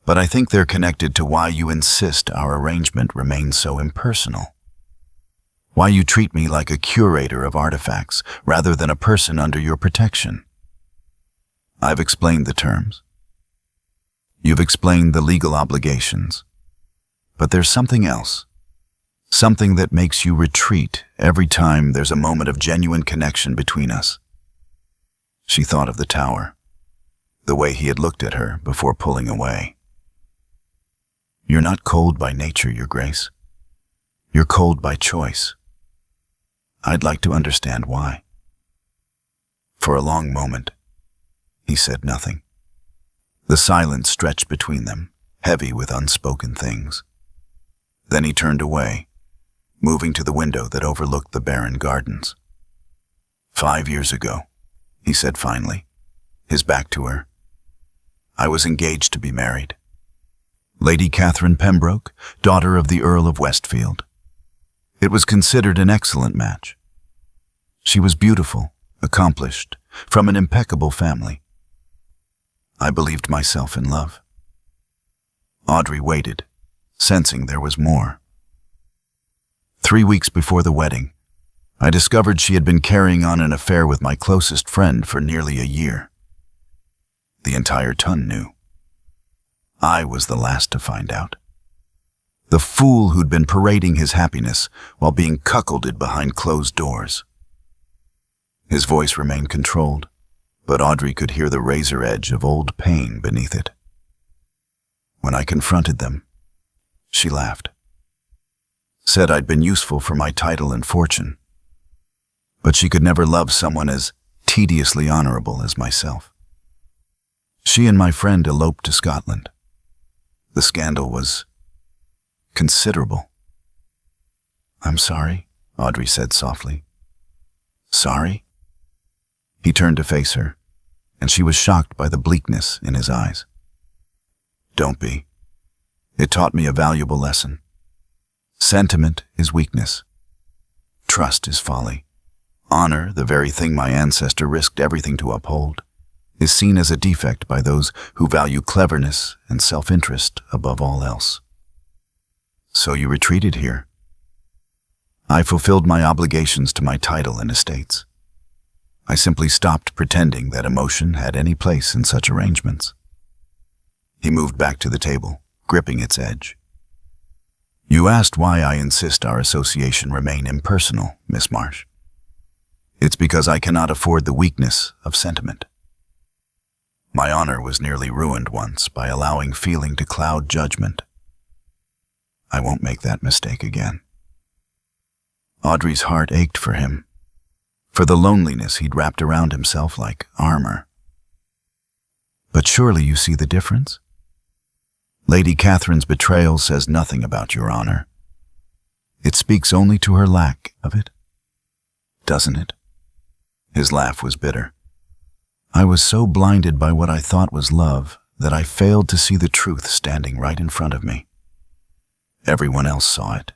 But I think they're connected to why you insist our arrangement remains so impersonal. Why you treat me like a curator of artifacts rather than a person under your protection. I've explained the terms. You've explained the legal obligations. But there's something else. Something that makes you retreat every time there's a moment of genuine connection between us. She thought of the tower, the way he had looked at her before pulling away. You're not cold by nature, Your Grace. You're cold by choice. I'd like to understand why. For a long moment, he said nothing. The silence stretched between them, heavy with unspoken things. Then he turned away, moving to the window that overlooked the barren gardens. 5 years ago, he said finally, his back to her, I was engaged to be married. Lady Catherine Pembroke, daughter of the Earl of Westfield. It was considered an excellent match. She was beautiful, accomplished, from an impeccable family. I believed myself in love. Audrey waited, sensing there was more. 3 weeks before the wedding, I discovered she had been carrying on an affair with my closest friend for nearly a year. The entire ton knew. I was the last to find out. The fool who'd been parading his happiness while being cuckolded behind closed doors. His voice remained controlled, but Audrey could hear the razor edge of old pain beneath it. When I confronted them, she laughed. Said I'd been useful for my title and fortune, but she could never love someone as tediously honorable as myself. She and my friend eloped to Scotland. The scandal was considerable. I'm sorry, Audrey said softly. Sorry? He turned to face her, and she was shocked by the bleakness in his eyes. Don't be. It taught me a valuable lesson. Sentiment is weakness. Trust is folly. Honor, the very thing my ancestor risked everything to uphold, is seen as a defect by those who value cleverness and self-interest above all else. So you retreated here. I fulfilled my obligations to my title and estates. I simply stopped pretending that emotion had any place in such arrangements. He moved back to the table, gripping its edge. You asked why I insist our association remain impersonal, Miss Marsh. It's because I cannot afford the weakness of sentiment. My honor was nearly ruined once by allowing feeling to cloud judgment. I won't make that mistake again. Audrey's heart ached for him, for the loneliness he'd wrapped around himself like armor. But surely you see the difference? Lady Catherine's betrayal says nothing about your honor. It speaks only to her lack of it, doesn't it? His laugh was bitter. I was so blinded by what I thought was love that I failed to see the truth standing right in front of me. Everyone else saw it.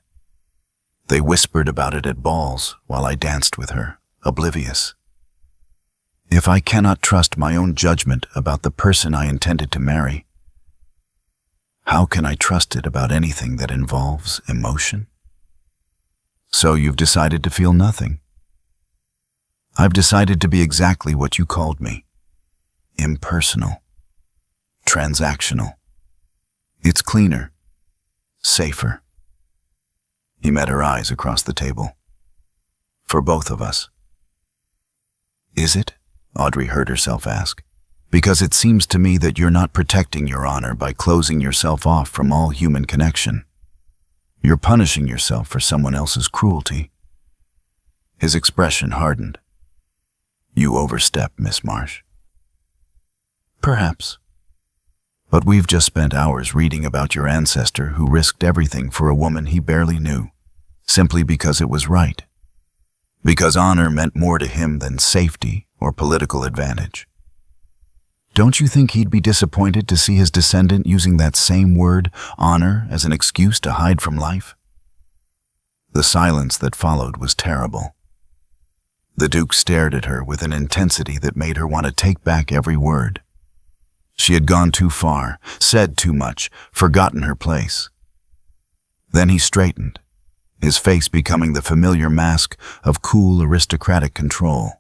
They whispered about it at balls while I danced with her, oblivious. If I cannot trust my own judgment about the person I intended to marry, how can I trust it about anything that involves emotion? So you've decided to feel nothing. I've decided to be exactly what you called me. Impersonal. Transactional. It's cleaner. Safer. He met her eyes across the table. For both of us. Is it? Audrey heard herself ask. Because it seems to me that you're not protecting your honor by closing yourself off from all human connection. You're punishing yourself for someone else's cruelty. His expression hardened. You overstep, Miss Marsh. Perhaps. But we've just spent hours reading about your ancestor who risked everything for a woman he barely knew, simply because it was right. Because honor meant more to him than safety or political advantage. Don't you think he'd be disappointed to see his descendant using that same word, honor, as an excuse to hide from life? The silence that followed was terrible. The Duke stared at her with an intensity that made her want to take back every word. She had gone too far, said too much, forgotten her place. Then he straightened, his face becoming the familiar mask of cool aristocratic control.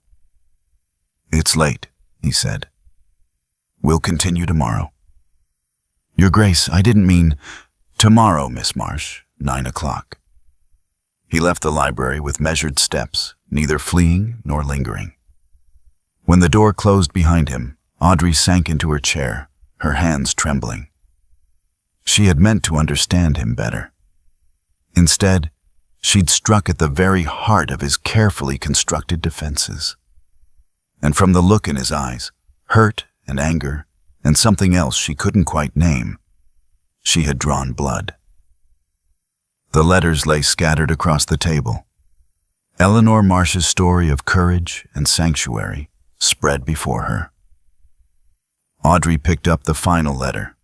It's late, he said. We'll continue tomorrow. Your Grace, I didn't mean tomorrow, Miss Marsh, 9 o'clock. He left the library with measured steps, neither fleeing nor lingering. When the door closed behind him, Audrey sank into her chair, her hands trembling. She had meant to understand him better. Instead, she'd struck at the very heart of his carefully constructed defenses. And from the look in his eyes, hurt and anger, and something else she couldn't quite name, she had drawn blood. The letters lay scattered across the table. Eleanor Marsh's story of courage and sanctuary spread before her. Audrey picked up the final letter,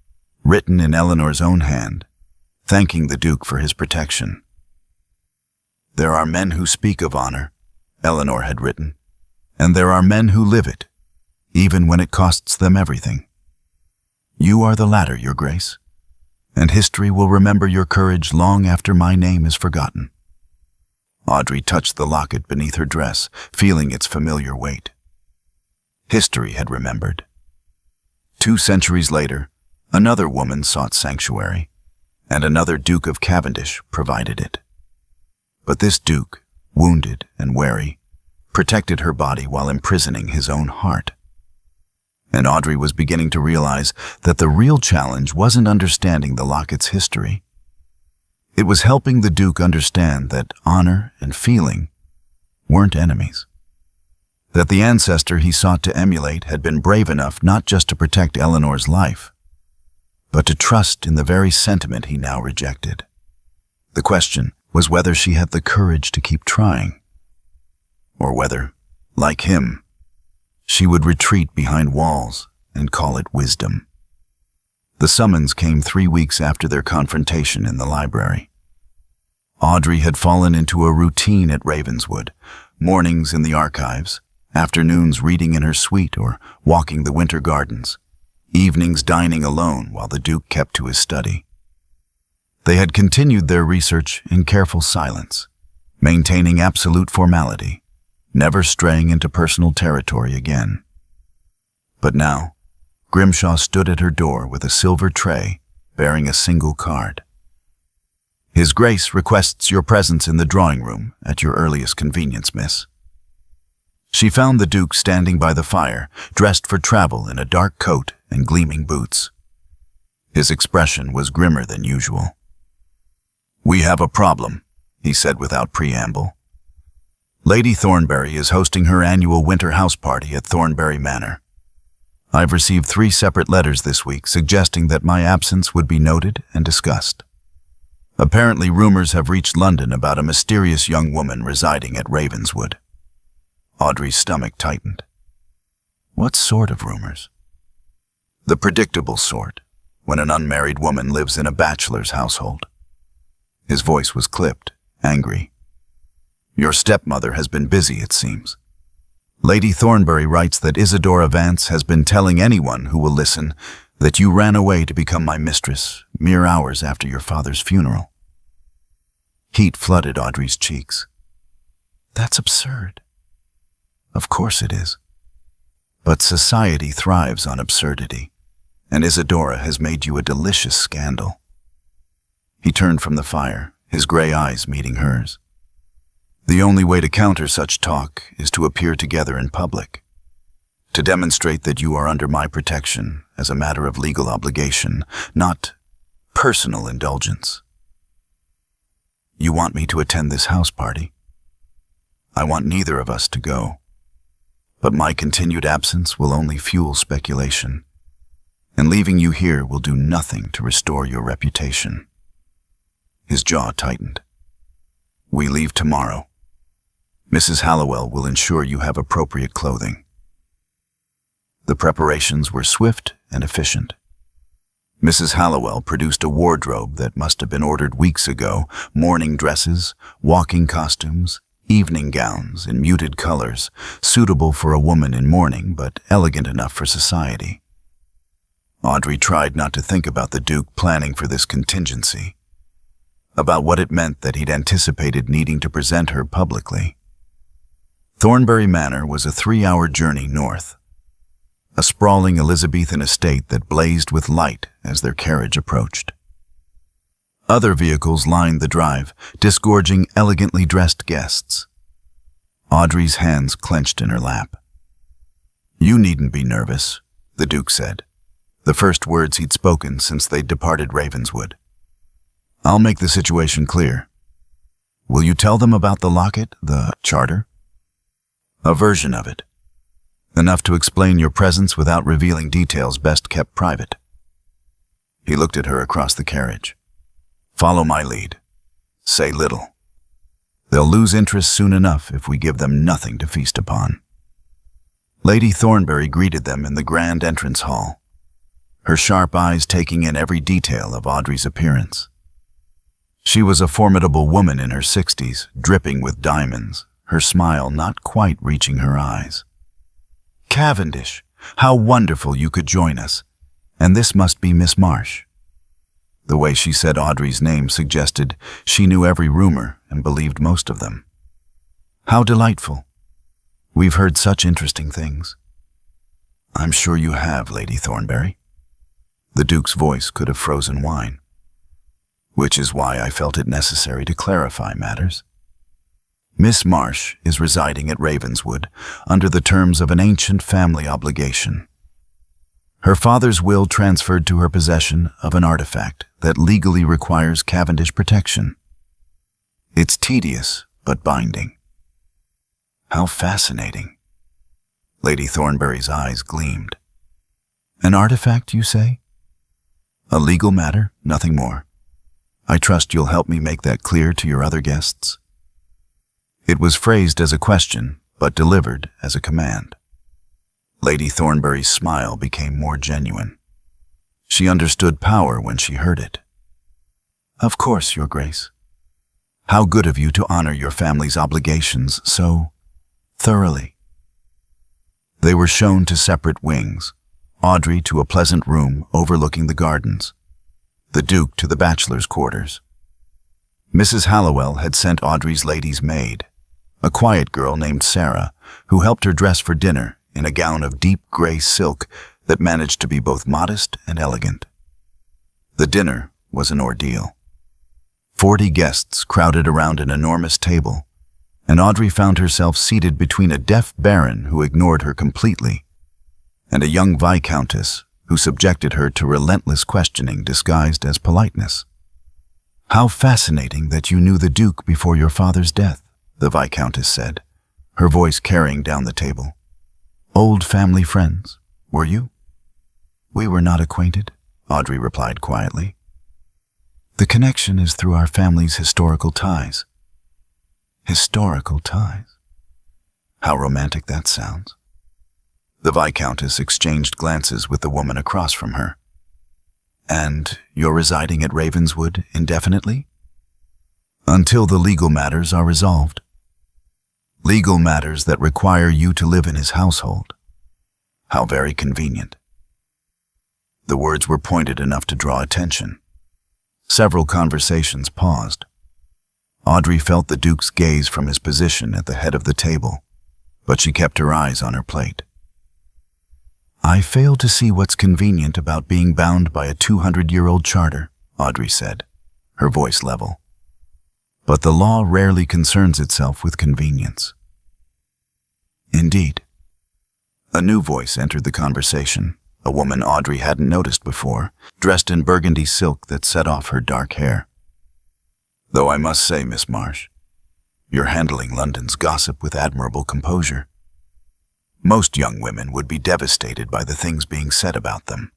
written in Eleanor's own hand, thanking the Duke for his protection. There are men who speak of honor, Eleanor had written, and there are men who live it, even when it costs them everything. You are the latter, Your Grace, and history will remember your courage long after my name is forgotten. Audrey touched the locket beneath her dress, feeling its familiar weight. History had remembered. 2 centuries later, another woman sought sanctuary, and another Duke of Cavendish provided it. But this Duke, wounded and wary, protected her body while imprisoning his own heart. And Audrey was beginning to realize that the real challenge wasn't understanding the locket's history. It was helping the Duke understand that honor and feeling weren't enemies. That the ancestor he sought to emulate had been brave enough not just to protect Eleanor's life, but to trust in the very sentiment he now rejected. The question was whether she had the courage to keep trying, or whether, like him, she would retreat behind walls and call it wisdom. The summons came 3 weeks after their confrontation in the library. Audrey had fallen into a routine at Ravenswood, mornings in the archives, afternoons reading in her suite or walking the winter gardens, evenings dining alone while the Duke kept to his study. They had continued their research in careful silence, maintaining absolute formality, never straying into personal territory again. But now, Grimshaw stood at her door with a silver tray bearing a single card. "His Grace requests your presence in the drawing room at your earliest convenience, miss." She found the Duke standing by the fire, dressed for travel in a dark coat and gleaming boots. His expression was grimmer than usual. "We have a problem," he said without preamble. "Lady Thornbury is hosting her annual winter house party at Thornbury Manor. I've received 3 separate letters this week suggesting that my absence would be noted and discussed. Apparently, rumors have reached London about a mysterious young woman residing at Ravenswood." Audrey's stomach tightened. What sort of rumors? The predictable sort, when an unmarried woman lives in a bachelor's household. His voice was clipped, angry. "Your stepmother has been busy, it seems. Lady Thornbury writes that Isadora Vance has been telling anyone who will listen that you ran away to become my mistress mere hours after your father's funeral." Heat flooded Audrey's cheeks. "That's absurd." "Of course it is. But society thrives on absurdity, and Isadora has made you a delicious scandal." He turned from the fire, his gray eyes meeting hers. "The only way to counter such talk is to appear together in public, to demonstrate that you are under my protection as a matter of legal obligation, not personal indulgence. You want me to attend this house party? I want neither of us to go. But my continued absence will only fuel speculation, and leaving you here will do nothing to restore your reputation." His jaw tightened. "We leave tomorrow. Mrs. Hallowell will ensure you have appropriate clothing." The preparations were swift and efficient. Mrs. Hallowell produced a wardrobe that must have been ordered weeks ago, morning dresses, walking costumes, evening gowns in muted colors, suitable for a woman in mourning but elegant enough for society. Audrey tried not to think about the Duke planning for this contingency, about what it meant that he'd anticipated needing to present her publicly. Thornbury Manor was a 3-hour journey north, a sprawling Elizabethan estate that blazed with light as their carriage approached. Other vehicles lined the drive, disgorging elegantly dressed guests. Audrey's hands clenched in her lap. "You needn't be nervous," the Duke said, the first words he'd spoken since they'd departed Ravenswood. "I'll make the situation clear. Will you tell them about the locket, the charter?" "A version of it. Enough to explain your presence without revealing details best kept private." He looked at her across the carriage. "Follow my lead. Say little. They'll lose interest soon enough if we give them nothing to feast upon." Lady Thornbury greeted them in the grand entrance hall, her sharp eyes taking in every detail of Audrey's appearance. She was a formidable woman in her 60s, dripping with diamonds, her smile not quite reaching her eyes. "Cavendish, how wonderful you could join us. And this must be Miss Marsh." The way she said Audrey's name suggested she knew every rumor and believed most of them. "How delightful. We've heard such interesting things." "I'm sure you have, Lady Thornbury." The Duke's voice could have frozen wine. which is why I felt it necessary to clarify matters. Miss Marsh is residing at Ravenswood under the terms of an ancient family obligation. Her father's will transferred to her possession of an artifact that legally requires Cavendish protection. It's tedious, but binding. How fascinating. Lady Thornbury's eyes gleamed. An artifact, you say? A legal matter, nothing more. I trust you'll help me make that clear to your other guests. It was phrased as a question, but delivered as a command. Lady Thornbury's smile became more genuine. She understood power when she heard it. Of course, Your Grace. How good of you to honor your family's obligations so thoroughly. They were shown to separate wings, Audrey to a pleasant room overlooking the gardens, the Duke to the bachelor's quarters. Mrs. Hallowell had sent Audrey's lady's maid, a quiet girl named Sarah, who helped her dress for dinner in a gown of deep gray silk that managed to be both modest and elegant. The dinner was an ordeal. 40 guests crowded around an enormous table, and Audrey found herself seated between a deaf baron who ignored her completely, and a young viscountess who subjected her to relentless questioning disguised as politeness. How fascinating that you knew the Duke before your father's death, the viscountess said, her voice carrying down the table. Old family friends, were you? We were not acquainted, Audrey replied quietly. The connection is through our family's historical ties. Historical ties? How romantic that sounds. The viscountess exchanged glances with the woman across from her. And you're residing at Ravenswood indefinitely? Until the legal matters are resolved. Legal matters that require you to live in his household. How very convenient. The words were pointed enough to draw attention. Several conversations paused. Audrey felt the Duke's gaze from his position at the head of the table, but she kept her eyes on her plate. I fail to see what's convenient about being bound by a 200-year-old charter, Audrey said, her voice level. But the law rarely concerns itself with convenience. Indeed. A new voice entered the conversation, a woman Audrey hadn't noticed before, dressed in burgundy silk that set off her dark hair. Though I must say, Miss Marsh, you're handling London's gossip with admirable composure. Most young women would be devastated by the things being said about them.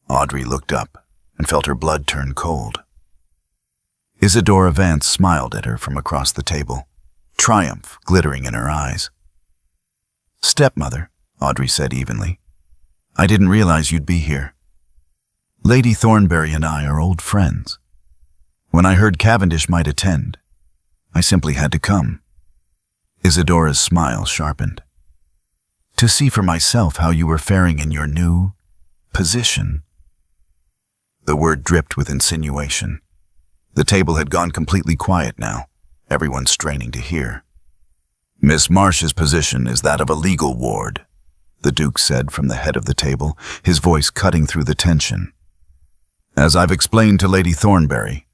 Audrey looked up and felt her blood turn cold. Isadora Vance smiled at her from across the table, triumph glittering in her eyes. Stepmother, Audrey said evenly, I didn't realize you'd be here. Lady Thornbury and I are old friends. When I heard Cavendish might attend, I simply had to come. Isadora's smile sharpened. To see for myself how you were faring in your new position. The word dripped with insinuation. The table had gone completely quiet now, everyone straining to hear. Miss Marsh's position is that of a legal ward, the Duke said from the head of the table, his voice cutting through the tension. As I've explained to Lady Thornbury,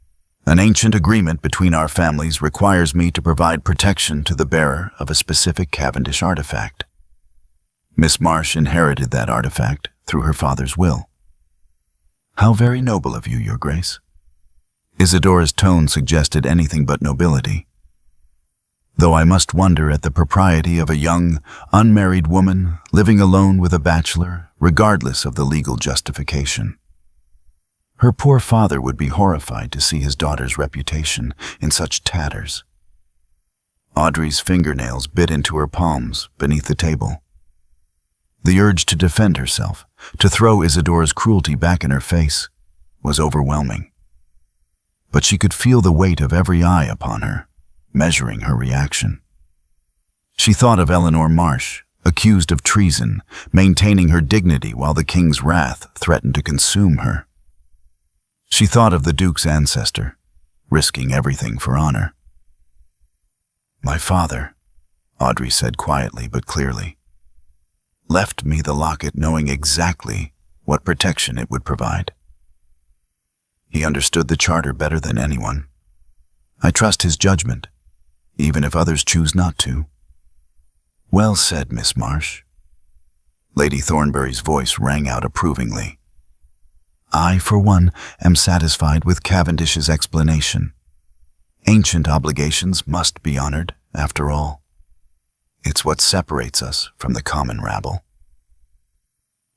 an ancient agreement between our families requires me to provide protection to the bearer of a specific Cavendish artifact. Miss Marsh inherited that artifact through her father's will. How very noble of you, Your Grace. Isadora's tone suggested anything but nobility. Though I must wonder at the propriety of a young, unmarried woman living alone with a bachelor, regardless of the legal justification. Her poor father would be horrified to see his daughter's reputation in such tatters. Audrey's fingernails bit into her palms beneath the table. The urge to defend herself, to throw Isadora's cruelty back in her face, was overwhelming. But she could feel the weight of every eye upon her, measuring her reaction. She thought of Eleanor Marsh, accused of treason, maintaining her dignity while the king's wrath threatened to consume her. She thought of the Duke's ancestor, risking everything for honor. My father, Audrey said quietly but clearly, left me the locket knowing exactly what protection it would provide. He understood the charter better than anyone. I trust his judgment, even if others choose not to. Well said, Miss Marsh. Lady Thornbury's voice rang out approvingly. I, for one, am satisfied with Cavendish's explanation. Ancient obligations must be honored, after all. It's what separates us from the common rabble.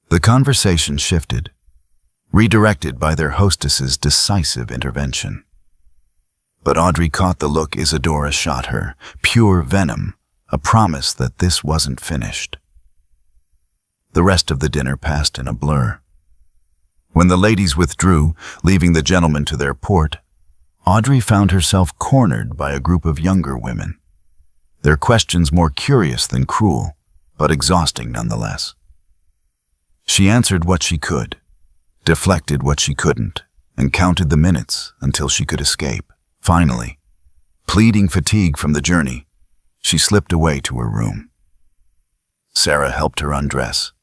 The conversation shifted, redirected by their hostess's decisive intervention. But Audrey caught the look Isadora shot her, pure venom, a promise that this wasn't finished. The rest of the dinner passed in a blur. When the ladies withdrew, leaving the gentlemen to their port, Audrey found herself cornered by a group of younger women, their questions more curious than cruel, but exhausting nonetheless. She answered what she could, deflected what she couldn't, and counted the minutes until she could escape. Finally, pleading fatigue from the journey, she slipped away to her room. Sarah helped her undress,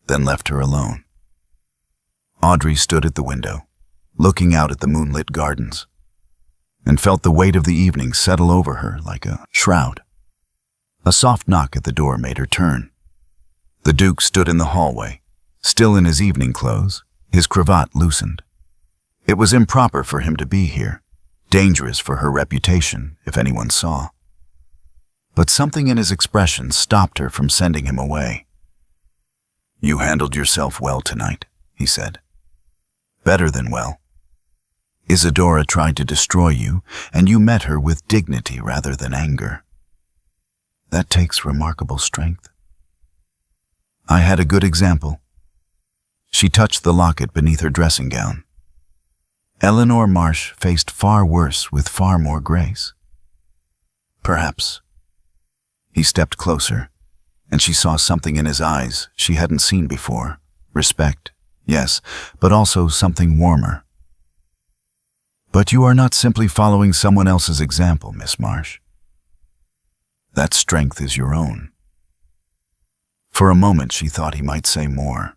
then left her alone. Audrey stood at the window, looking out at the moonlit gardens, and felt the weight of the evening settle over her like a shroud. A soft knock at the door made her turn. The Duke stood in the hallway, still in his evening clothes, his cravat loosened. It was improper for him to be here, dangerous for her reputation if anyone saw. But something in his expression stopped her from sending him away. You handled yourself well tonight, he said. Better than well. Isadora tried to destroy you, and you met her with dignity rather than anger. That takes remarkable strength. I had a good example. She touched the locket beneath her dressing gown. Eleanor Marsh faced far worse with far more grace. Perhaps. He stepped closer, and she saw something in his eyes she hadn't seen before. Respect, yes, but also something warmer. But you are not simply following someone else's example, Miss Marsh. That strength is your own. For a moment she thought he might say more.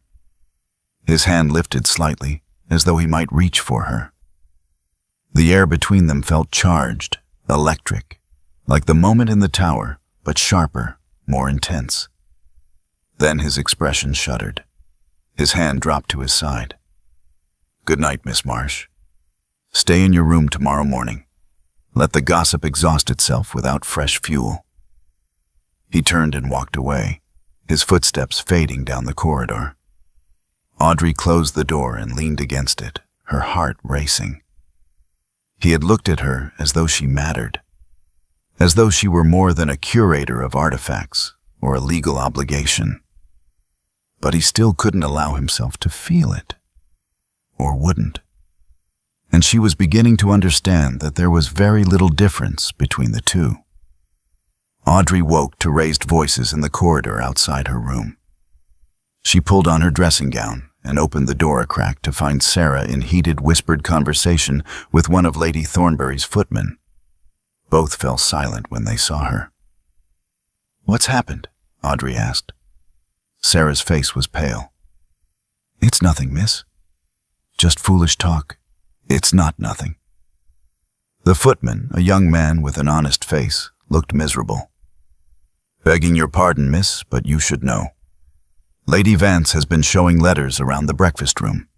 His hand lifted slightly, as though he might reach for her. The air between them felt charged, electric, like the moment in the tower, but sharper, more intense. Then his expression shuddered. His hand dropped to his side. Good night, Miss Marsh. Stay in your room tomorrow morning. Let the gossip exhaust itself without fresh fuel. He turned and walked away, his footsteps fading down the corridor. Audrey closed the door and leaned against it, her heart racing. He had looked at her as though she mattered, as though she were more than a curator of artifacts or a legal obligation. But he still couldn't allow himself to feel it, or wouldn't. And she was beginning to understand that there was very little difference between the two. Audrey woke to raised voices in the corridor outside her room. She pulled on her dressing gown and opened the door a crack to find Sarah in heated, whispered conversation with one of Lady Thornbury's footmen. Both fell silent when they saw her. What's happened? Audrey asked. Sarah's face was pale. It's nothing, miss. Just foolish talk. It's not nothing. The footman, a young man with an honest face, looked miserable. Begging your pardon, miss, but you should know. Lady Vance has been showing letters around the breakfast room.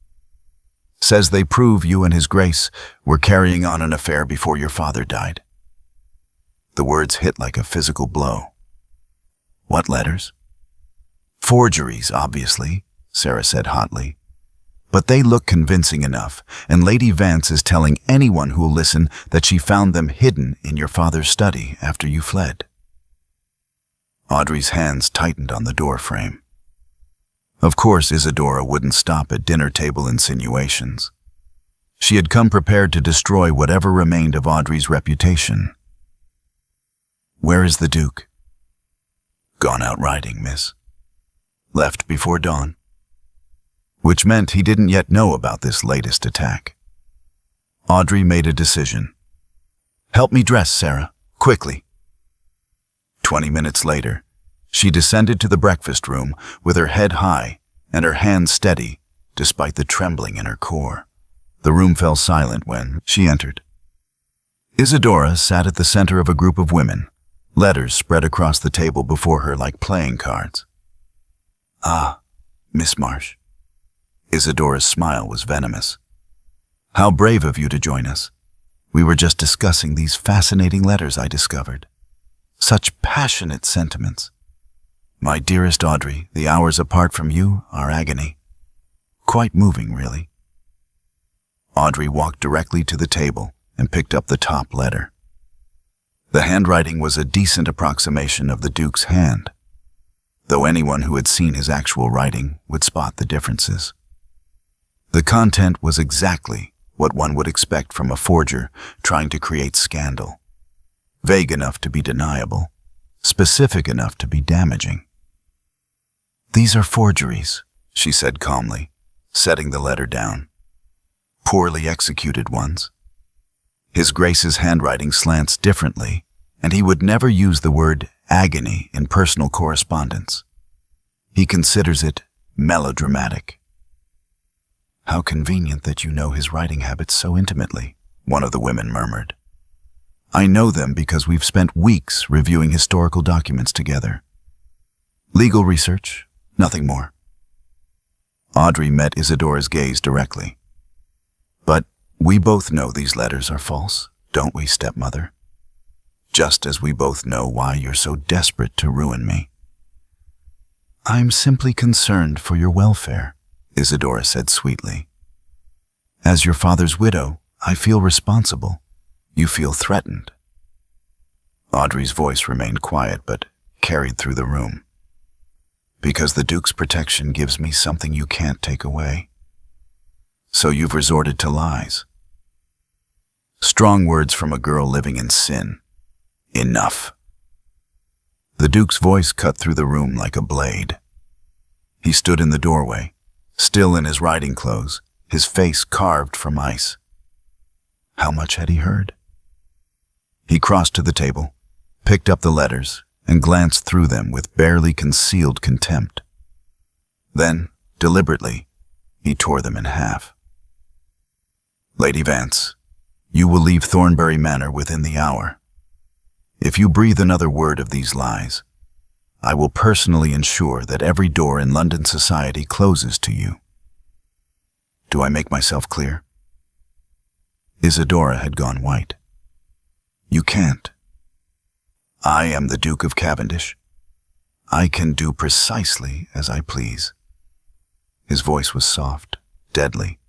Says they prove you and his grace were carrying on an affair before your father died. The words hit like a physical blow. What letters? Forgeries, obviously, Sarah said hotly. But they look convincing enough, and Lady Vance is telling anyone who'll listen that she found them hidden in your father's study after you fled. Audrey's hands tightened on the door frame. Of course, Isadora wouldn't stop at dinner table insinuations. She had come prepared to destroy whatever remained of Audrey's reputation. Where is the Duke? Gone out riding, miss. Left before dawn. Which meant he didn't yet know about this latest attack. Audrey made a decision. Help me dress, Sarah, quickly. 20 minutes later, she descended to the breakfast room with her head high and her hands steady, despite the trembling in her core. The room fell silent when she entered. Isadora sat at the center of a group of women, letters spread across the table before her like playing cards. "Ah, Miss Marsh." Isadora's smile was venomous. "How brave of you to join us. We were just discussing these fascinating letters I discovered. Such passionate sentiments. My dearest Audrey, the hours apart from you are agony. Quite moving, really." Audrey walked directly to the table and picked up the top letter. The handwriting was a decent approximation of the Duke's hand, though anyone who had seen his actual writing would spot the differences. The content was exactly what one would expect from a forger trying to create scandal. Vague enough to be deniable, specific enough to be damaging. "These are forgeries," she said calmly, setting the letter down. "Poorly executed ones. His Grace's handwriting slants differently, and he would never use the word agony in personal correspondence. He considers it melodramatic." "How convenient that you know his writing habits so intimately," one of the women murmured. "I know them because we've spent weeks reviewing historical documents together. Legal research, nothing more." Audrey met Isadora's gaze directly. "But we both know these letters are false, don't we, stepmother? Just as we both know why you're so desperate to ruin me." "I'm simply concerned for your welfare," Isadora said sweetly. "As your father's widow, I feel responsible. You feel threatened." Audrey's voice remained quiet but carried through the room. "Because the Duke's protection gives me something you can't take away. So you've resorted to lies." Strong words from a girl living in sin. Enough. The Duke's voice cut through the room like a blade. He stood in the doorway, still in his riding clothes, his face carved from ice. How much had he heard? He crossed to the table, picked up the letters, and glanced through them with barely concealed contempt. Then, deliberately, he tore them in half. "Lady Vance, you will leave Thornbury Manor within the hour. If you breathe another word of these lies, I will personally ensure that every door in London society closes to you. Do I make myself clear?" Isadora had gone white. "You can't. I am the Duke of Cavendish. I can do precisely as I please." His voice was soft, deadly.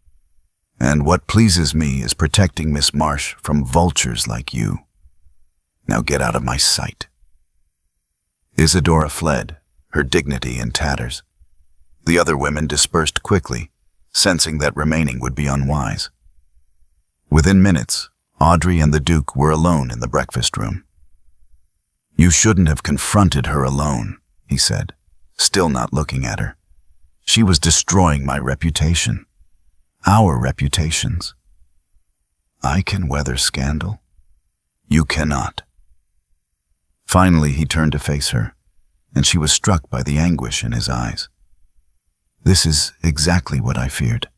"And what pleases me is protecting Miss Marsh from vultures like you. Now get out of my sight." Isadora fled, her dignity in tatters. The other women dispersed quickly, sensing that remaining would be unwise. Within minutes, Audrey and the Duke were alone in the breakfast room. "You shouldn't have confronted her alone," he said, still not looking at her. "She was destroying my reputation. Our reputations. I can weather scandal. You cannot." Finally, he turned to face her, and she was struck by the anguish in his eyes. "This is exactly what I feared.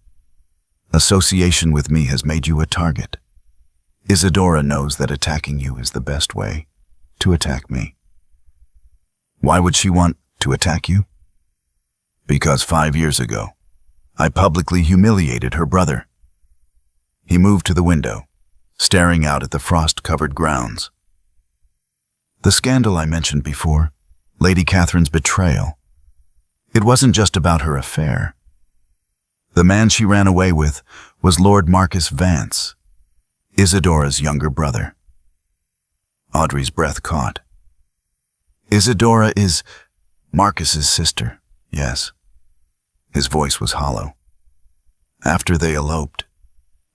Association with me has made you a target. Isadora knows that attacking you is the best way to attack me." "Why would she want to attack you?" "Because 5 years ago, I publicly humiliated her brother." He moved to the window, staring out at the frost-covered grounds. "The scandal I mentioned before, Lady Catherine's betrayal. It wasn't just about her affair. The man she ran away with was Lord Marcus Vance, Isadora's younger brother." Audrey's breath caught. "Isadora is Marcus's sister, yes." His voice was hollow. "After they eloped,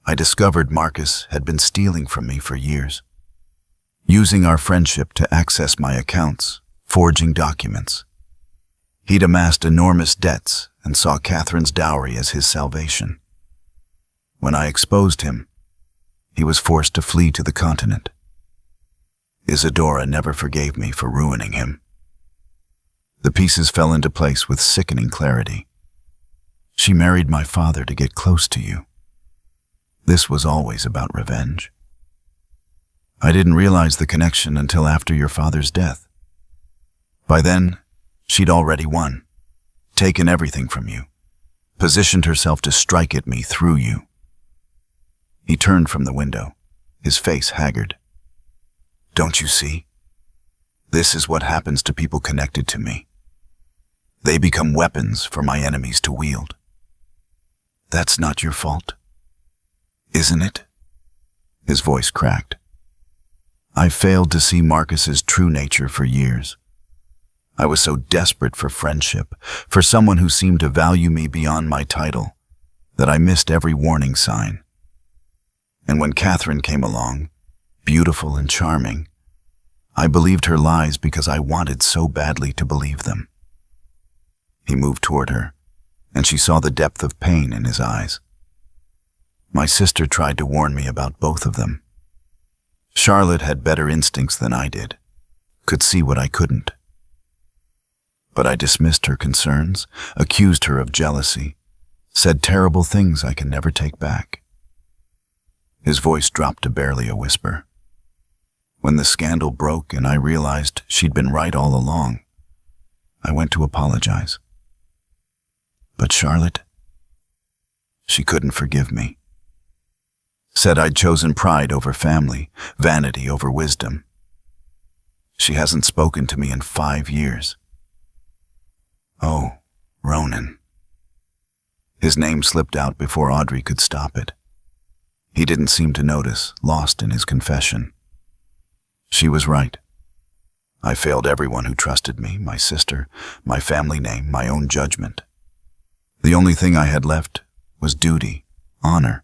I discovered Marcus had been stealing from me for years, using our friendship to access my accounts, forging documents. He'd amassed enormous debts and saw Catherine's dowry as his salvation. When I exposed him, he was forced to flee to the continent. Isadora never forgave me for ruining him." The pieces fell into place with sickening clarity. "She married my father to get close to you. This was always about revenge. I didn't realize the connection until after your father's death. By then, she'd already won, taken everything from you, positioned herself to strike at me through you. He turned from the window, his face haggard. Don't you see? This is what happens to people connected to me. They become weapons for my enemies to wield. That's not your fault, isn't it? His voice cracked. I failed to see Marcus's true nature for years. I was so desperate for friendship, for someone who seemed to value me beyond my title, that I missed every warning sign. And when Catherine came along, beautiful and charming, I believed her lies because I wanted so badly to believe them. He moved toward her, and she saw the depth of pain in his eyes. My sister tried to warn me about both of them. Charlotte had better instincts than I did, could see what I couldn't. But I dismissed her concerns, accused her of jealousy, said terrible things I can never take back. His voice dropped to barely a whisper. When the scandal broke and I realized she'd been right all along, I went to apologize. But Charlotte, she couldn't forgive me. Said I'd chosen pride over family, vanity over wisdom. She hasn't spoken to me in 5 years. Oh, Ronan. His name slipped out before Audrey could stop it. He didn't seem to notice, lost in his confession. She was right. I failed everyone who trusted me, my sister, my family name, my own judgment. The only thing I had left was duty, honor.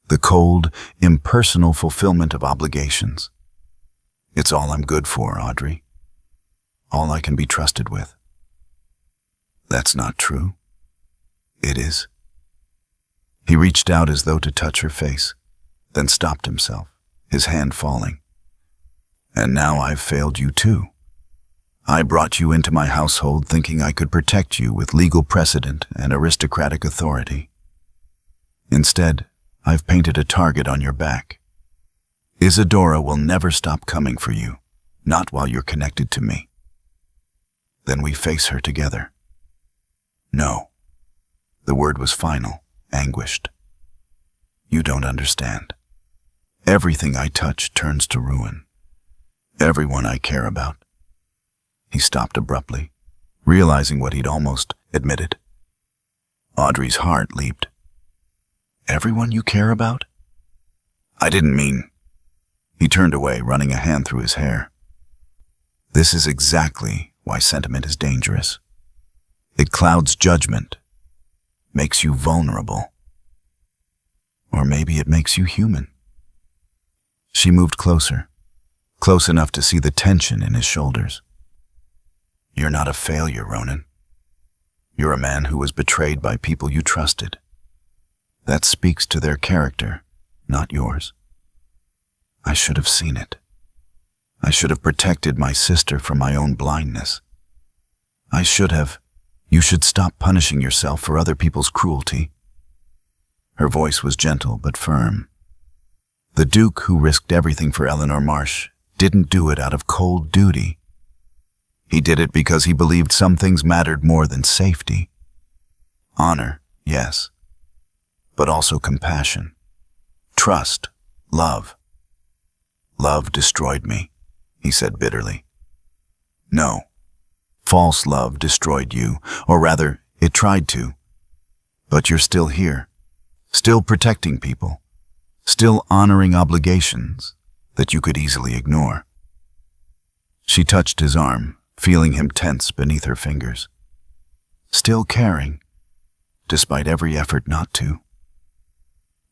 The cold, impersonal fulfillment of obligations. It's all I'm good for, Audrey. All I can be trusted with. That's not true. It is. He reached out as though to touch her face, then stopped himself, his hand falling. And now I've failed you too. I brought you into my household thinking I could protect you with legal precedent and aristocratic authority. Instead, I've painted a target on your back. Isadora will never stop coming for you, not while you're connected to me. Then we face her together. No. The word was final, anguished. You don't understand. Everything I touch turns to ruin. Everyone I care about. He stopped abruptly, realizing what he'd almost admitted. Audrey's heart leaped. Everyone you care about? I didn't mean... He turned away, running a hand through his hair. This is exactly why sentiment is dangerous. It clouds judgment, makes you vulnerable. Or maybe it makes you human. She moved closer, close enough to see the tension in his shoulders. You're not a failure, Ronan. You're a man who was betrayed by people you trusted. That speaks to their character, not yours. I should have seen it. I should have protected my sister from my own blindness. I should have. You should stop punishing yourself for other people's cruelty. Her voice was gentle but firm. The Duke who risked everything for Eleanor Marsh didn't do it out of cold duty. He did it because he believed some things mattered more than safety. Honor, yes, but also compassion, trust, love. Love destroyed me, he said bitterly. No, false love destroyed you, or rather, it tried to. But you're still here, still protecting people, still honoring obligations that you could easily ignore. She touched his arm, feeling him tense beneath her fingers. Still caring, despite every effort not to.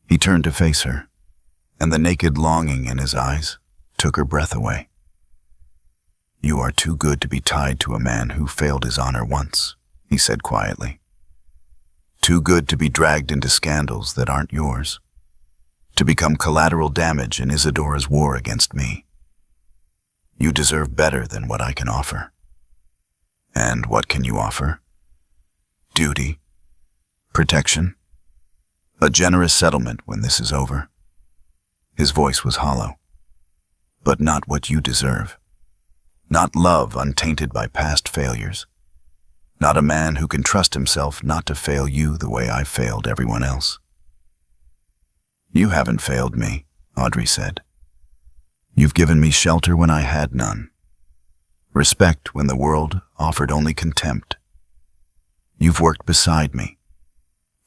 He turned to face her, and the naked longing in his eyes took her breath away. You are too good to be tied to a man who failed his honor once, he said quietly. Too good to be dragged into scandals that aren't yours, to become collateral damage in Isadora's war against me. You deserve better than what I can offer. And what can you offer? Duty, protection, A generous settlement when this is over. His voice was hollow. But not what you deserve. Not love untainted by past failures. Not a man who can trust himself not to fail you the way I failed everyone else. You haven't failed me, Audrey said. You've given me shelter when I had none. Respect when the world offered only contempt. You've worked beside me,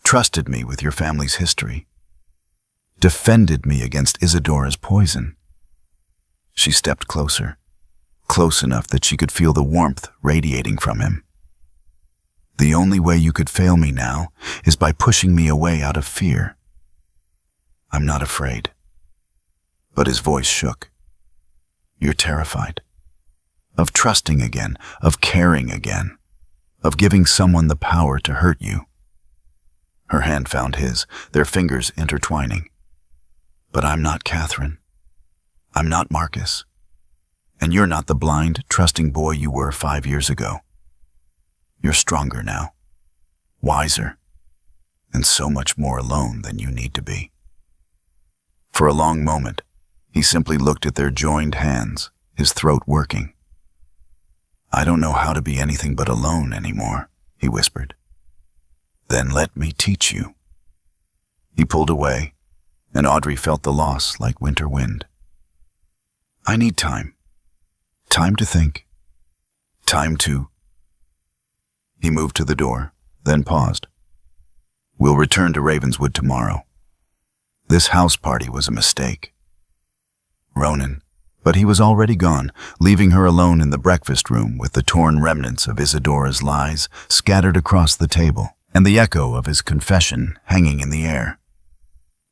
trusted me with your family's history, defended me against Isadora's poison. She stepped closer, close enough that she could feel the warmth radiating from him. The only way you could fail me now is by pushing me away out of fear. I'm not afraid. But his voice shook. You're terrified. Of trusting again, of caring again, of giving someone the power to hurt you. Her hand found his, their fingers intertwining. But I'm not Catherine. I'm not Marcus. And you're not the blind, trusting boy you were 5 years ago. You're stronger now, wiser, and so much more alone than you need to be. For a long moment, he simply looked at their joined hands, his throat working. I don't know how to be anything but alone anymore, he whispered. Then let me teach you. He pulled away, and Audrey felt the loss like winter wind. I need time. Time to think. Time to... He moved to the door, then paused. We'll return to Ravenswood tomorrow. This house party was a mistake. Ronan, but he was already gone, leaving her alone in the breakfast room with the torn remnants of Isadora's lies scattered across the table and the echo of his confession hanging in the air.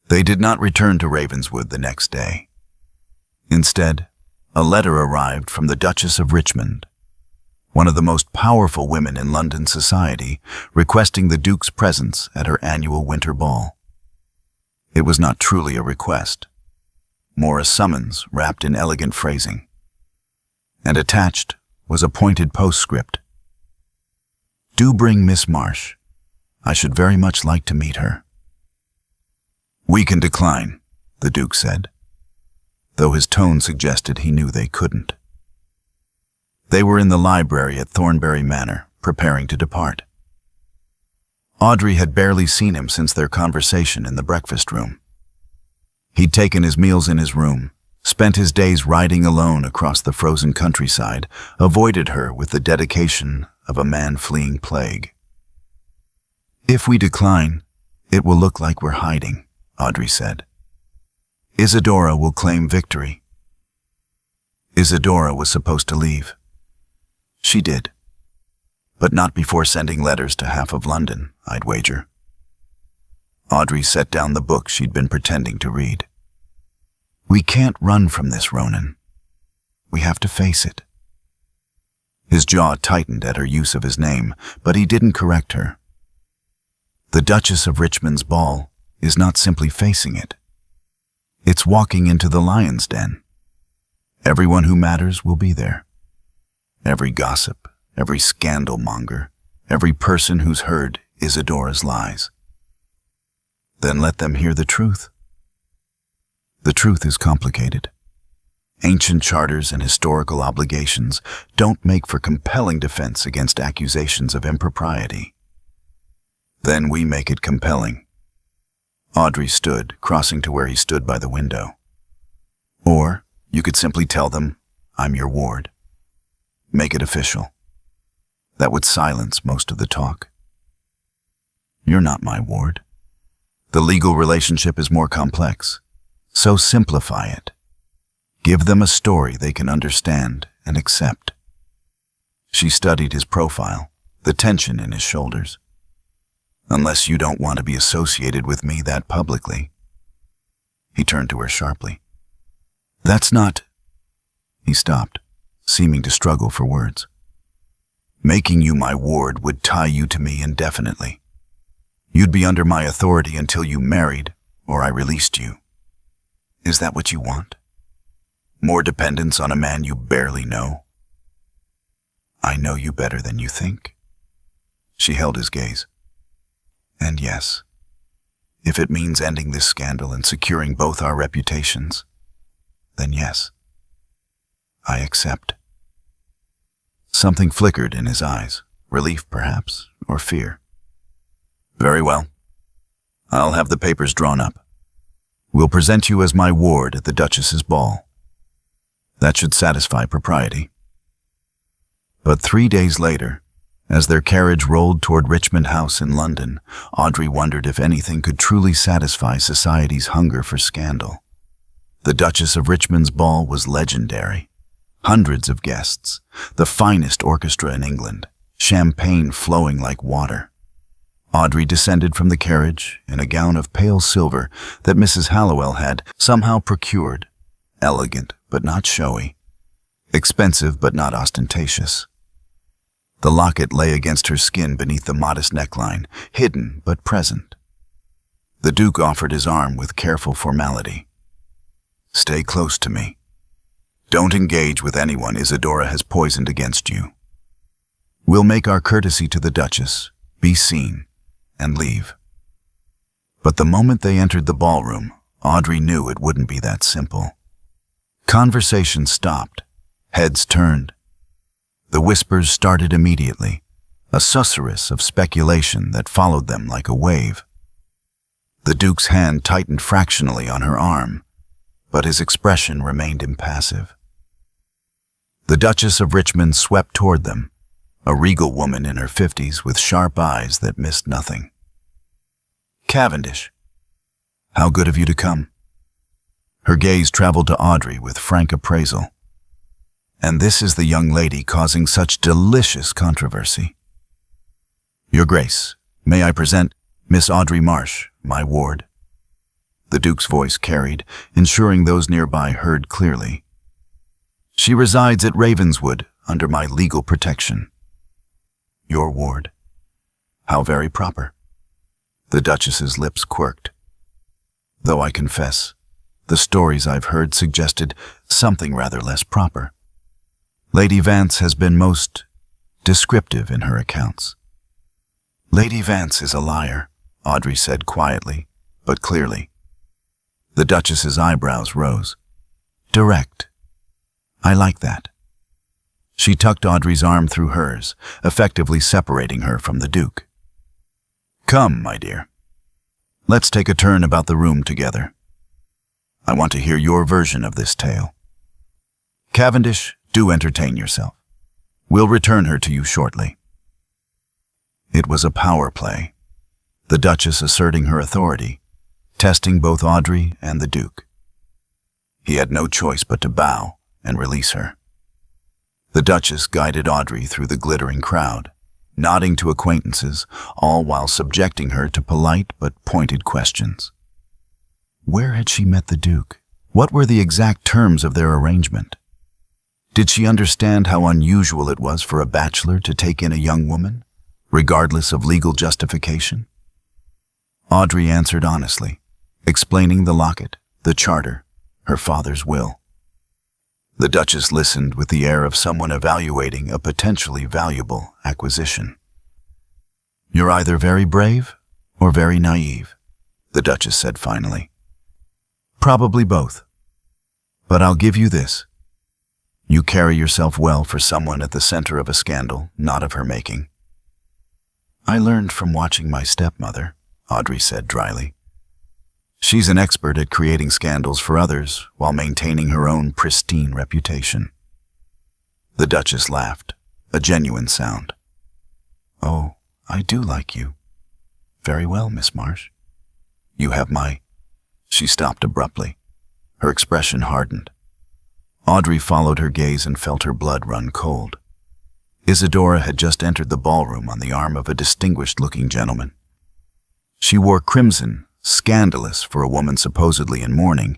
They did not return to Ravenswood the next day. Instead, a letter arrived from the Duchess of Richmond, one of the most powerful women in London society, requesting the Duke's presence at her annual winter ball. It was not truly a request, more a summons wrapped in elegant phrasing. And attached was a pointed postscript. Do bring Miss Marsh. I should very much like to meet her. We can decline, the Duke said, though his tone suggested he knew they couldn't. They were in the library at Thornbury Manor, preparing to depart. Audrey had barely seen him since their conversation in the breakfast room. He'd taken his meals in his room, spent his days riding alone across the frozen countryside, avoided her with the dedication of a man fleeing plague. If we decline, it will look like we're hiding, Audrey said. Isadora will claim victory. Isadora was supposed to leave. She did. But not before sending letters to half of London, I'd wager. Audrey set down the book she'd been pretending to read. We can't run from this, Ronan. We have to face it. His jaw tightened at her use of his name, but he didn't correct her. The Duchess of Richmond's ball is not simply facing it. It's walking into the lion's den. Everyone who matters will be there. Every gossip, every scandal monger, every person who's heard Isadora's lies. Then let them hear the truth. The truth is complicated. Ancient charters and historical obligations don't make for compelling defense against accusations of impropriety. Then we make it compelling. Audrey stood, crossing to where he stood by the window. Or you could simply tell them, I'm your ward. Make it official. That would silence most of the talk. You're not my ward. The legal relationship is more complex, so simplify it. Give them a story they can understand and accept. She studied his profile, the tension in his shoulders. Unless you don't want to be associated with me that publicly. He turned to her sharply. That's not... He stopped, seeming to struggle for words. Making you my ward would tie you to me indefinitely. You'd be under my authority until you married, or I released you. Is that what you want? More dependence on a man you barely know? I know you better than you think. She held his gaze. And yes, If it means ending this scandal and securing both our reputations, then yes, I accept. Something flickered in his eyes, relief perhaps, or fear. Very well. I'll have the papers drawn up. We'll present you as my ward at the Duchess's ball. That should satisfy propriety. But 3 days later, as their carriage rolled toward Richmond House in London, Audrey wondered if anything could truly satisfy society's hunger for scandal. The Duchess of Richmond's ball was legendary. Hundreds of guests, the finest orchestra in England, champagne flowing like water. Audrey descended from the carriage in a gown of pale silver that Mrs. Hallowell had somehow procured, elegant but not showy, expensive but not ostentatious. The locket lay against her skin beneath the modest neckline, hidden but present. The Duke offered his arm with careful formality. Stay close to me. Don't engage with anyone Isadora has poisoned against you. We'll make our courtesy to the Duchess, be seen, and leave. But the moment they entered the ballroom, Audrey knew it wouldn't be that simple. Conversation stopped, heads turned. The whispers started immediately, a susurrus of speculation that followed them like a wave. The Duke's hand tightened fractionally on her arm, but his expression remained impassive. The Duchess of Richmond swept toward them, a regal woman in her 50s with sharp eyes that missed nothing. Cavendish, how good of you to come. Her gaze traveled to Audrey with frank appraisal. And this is the young lady causing such delicious controversy. Your Grace, may I present Miss Audrey Marsh, my ward? The Duke's voice carried, ensuring those nearby heard clearly. She resides at Ravenswood under my legal protection. Your ward. How very proper. The Duchess's lips quirked. Though I confess, the stories I've heard suggested something rather less proper. Lady Vance has been most descriptive in her accounts. Lady Vance is a liar, Audrey said quietly, but clearly. The Duchess's eyebrows rose. Direct. I like that. She tucked Audrey's arm through hers, effectively separating her from the Duke. Come, my dear. Let's take a turn about the room together. I want to hear your version of this tale. Cavendish, do entertain yourself. We'll return her to you shortly. It was a power play, the Duchess asserting her authority, testing both Audrey and the Duke. He had no choice but to bow and release her. The Duchess guided Audrey through the glittering crowd, nodding to acquaintances, all while subjecting her to polite but pointed questions. Where had she met the Duke? What were the exact terms of their arrangement? Did she understand how unusual it was for a bachelor to take in a young woman, regardless of legal justification? Audrey answered honestly, explaining the locket, the charter, her father's will. The Duchess listened with the air of someone evaluating a potentially valuable acquisition. You're either very brave or very naive, the Duchess said finally. Probably both. But I'll give you this. You carry yourself well for someone at the center of a scandal, not of her making. I learned from watching my stepmother, Audrey said dryly. She's an expert at creating scandals for others while maintaining her own pristine reputation. The Duchess laughed, a genuine sound. Oh, I do like you. Very well, Miss Marsh. You have my... She stopped abruptly. Her expression hardened. Audrey followed her gaze and felt her blood run cold. Isadora had just entered the ballroom on the arm of a distinguished-looking gentleman. She wore crimson, scandalous for a woman supposedly in mourning,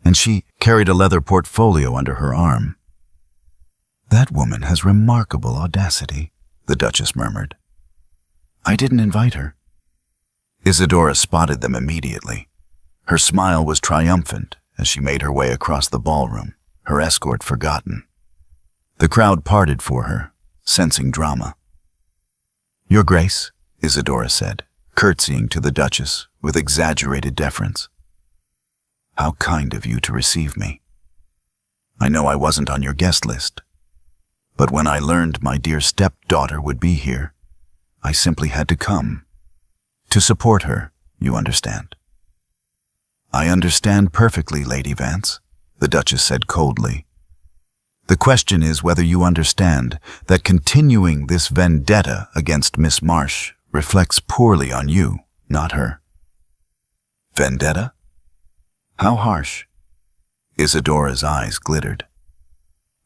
and she carried a leather portfolio under her arm. That woman has remarkable audacity, the Duchess murmured. I didn't invite her. Isadora spotted them immediately. Her smile was triumphant as she made her way across the ballroom, her escort forgotten. The crowd parted for her, sensing drama. Your Grace, Isadora said, curtsying to the Duchess with exaggerated deference. "How kind of you to receive me. I know I wasn't on your guest list, but when I learned my dear stepdaughter would be here, I simply had to come. To support her, you understand." "I understand perfectly, Lady Vance," the Duchess said coldly. "The question is whether you understand that continuing this vendetta against Miss Marsh reflects poorly on you, not her." "Vendetta? How harsh." Isadora's eyes glittered.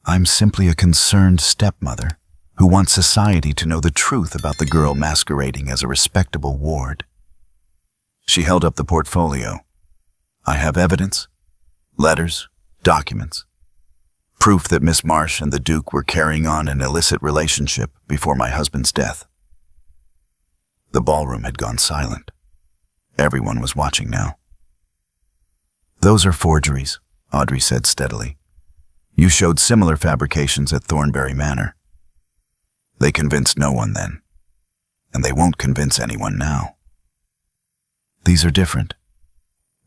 "I'm simply a concerned stepmother who wants society to know the truth about the girl masquerading as a respectable ward." She held up the portfolio. "I have evidence, letters, documents, proof that Miss Marsh and the Duke were carrying on an illicit relationship before my husband's death." The ballroom had gone silent. Everyone was watching now. "Those are forgeries," Audrey said steadily. "You showed similar fabrications at Thornbury Manor." "They convinced no one then, and they won't convince anyone now." "These are different.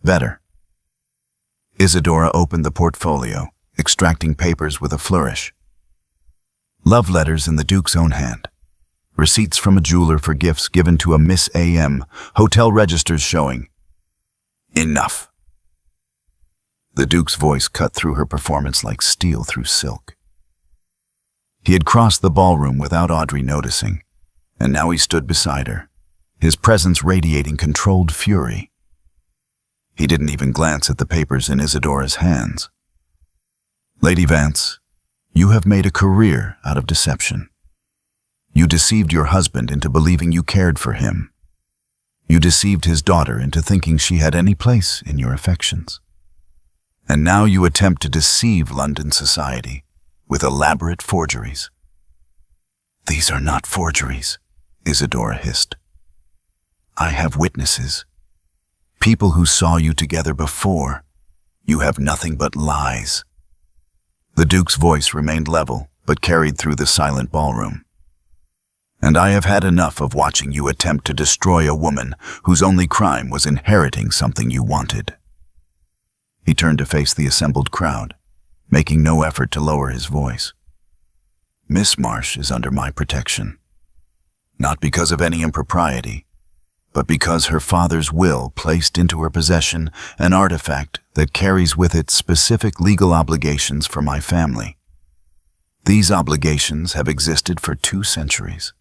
Better." Isadora opened the portfolio, extracting papers with a flourish. Love letters in the Duke's own hand. Receipts from a jeweler for gifts given to a Miss A.M. Hotel registers showing. "Enough." The Duke's voice cut through her performance like steel through silk. He had crossed the ballroom without Audrey noticing, and now he stood beside her, his presence radiating controlled fury. He didn't even glance at the papers in Isadora's hands. "Lady Vance, you have made a career out of deception. You deceived your husband into believing you cared for him. You deceived his daughter into thinking she had any place in your affections. And now you attempt to deceive London society with elaborate forgeries." "These are not forgeries," Isadora hissed. "I have witnesses. People who saw you together before. You have nothing but lies." The Duke's voice remained level, but carried through the silent ballroom. "And I have had enough of watching you attempt to destroy a woman whose only crime was inheriting something you wanted." He turned to face the assembled crowd, making no effort to lower his voice. "Miss Marsh is under my protection, not because of any impropriety, but because her father's will placed into her possession an artifact that carries with it specific legal obligations for my family. These obligations have existed for 2 centuries.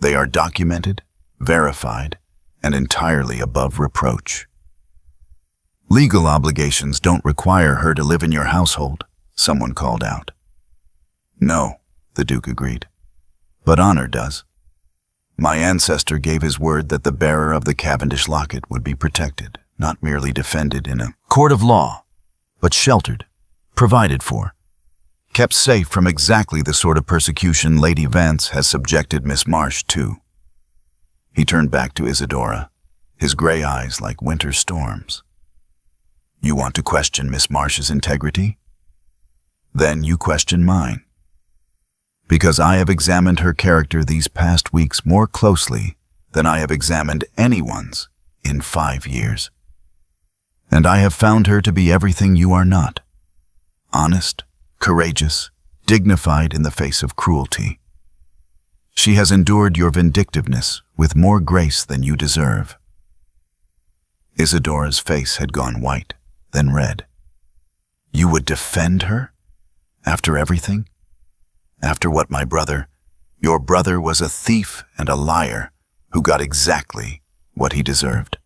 They are documented, verified, and entirely above reproach. Legal obligations don't require her to live in your household," someone called out. "No," the Duke agreed, "but honor does. My ancestor gave his word that the bearer of the Cavendish locket would be protected, not merely defended in a court of law, but sheltered, provided for, kept safe from exactly the sort of persecution Lady Vance has subjected Miss Marsh to." He turned back to Isadora, his gray eyes like winter storms. "You want to question Miss Marsh's integrity? Then you question mine. Because I have examined her character these past weeks more closely than I have examined anyone's in 5 years. And I have found her to be everything you are not. Honest, courageous, dignified in the face of cruelty. She has endured your vindictiveness with more grace than you deserve." Isadora's face had gone white, then red. "You would defend her? After everything? After what your brother was a thief and a liar who got exactly what he deserved."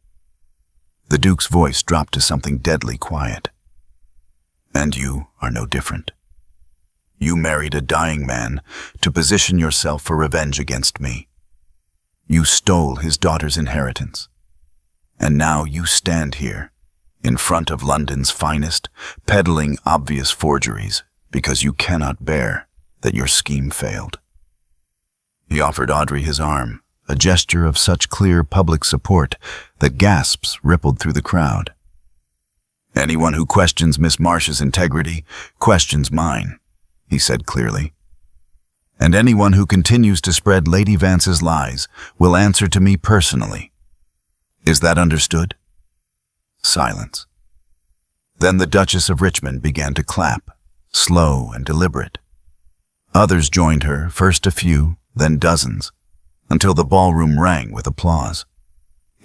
The Duke's voice dropped to something deadly quiet. "And you are no different. You married a dying man to position yourself for revenge against me. You stole his daughter's inheritance. And now you stand here, in front of London's finest, peddling obvious forgeries because you cannot bear that your scheme failed." He offered Audrey his arm, a gesture of such clear public support that gasps rippled through the crowd. "Anyone who questions Miss Marsh's integrity questions mine," he said clearly. "And anyone who continues to spread Lady Vance's lies will answer to me personally. Is that understood? Silence. Then the Duchess of Richmond began to clap, slow and deliberate. Others joined her, first a few, then dozens, until the ballroom rang with applause.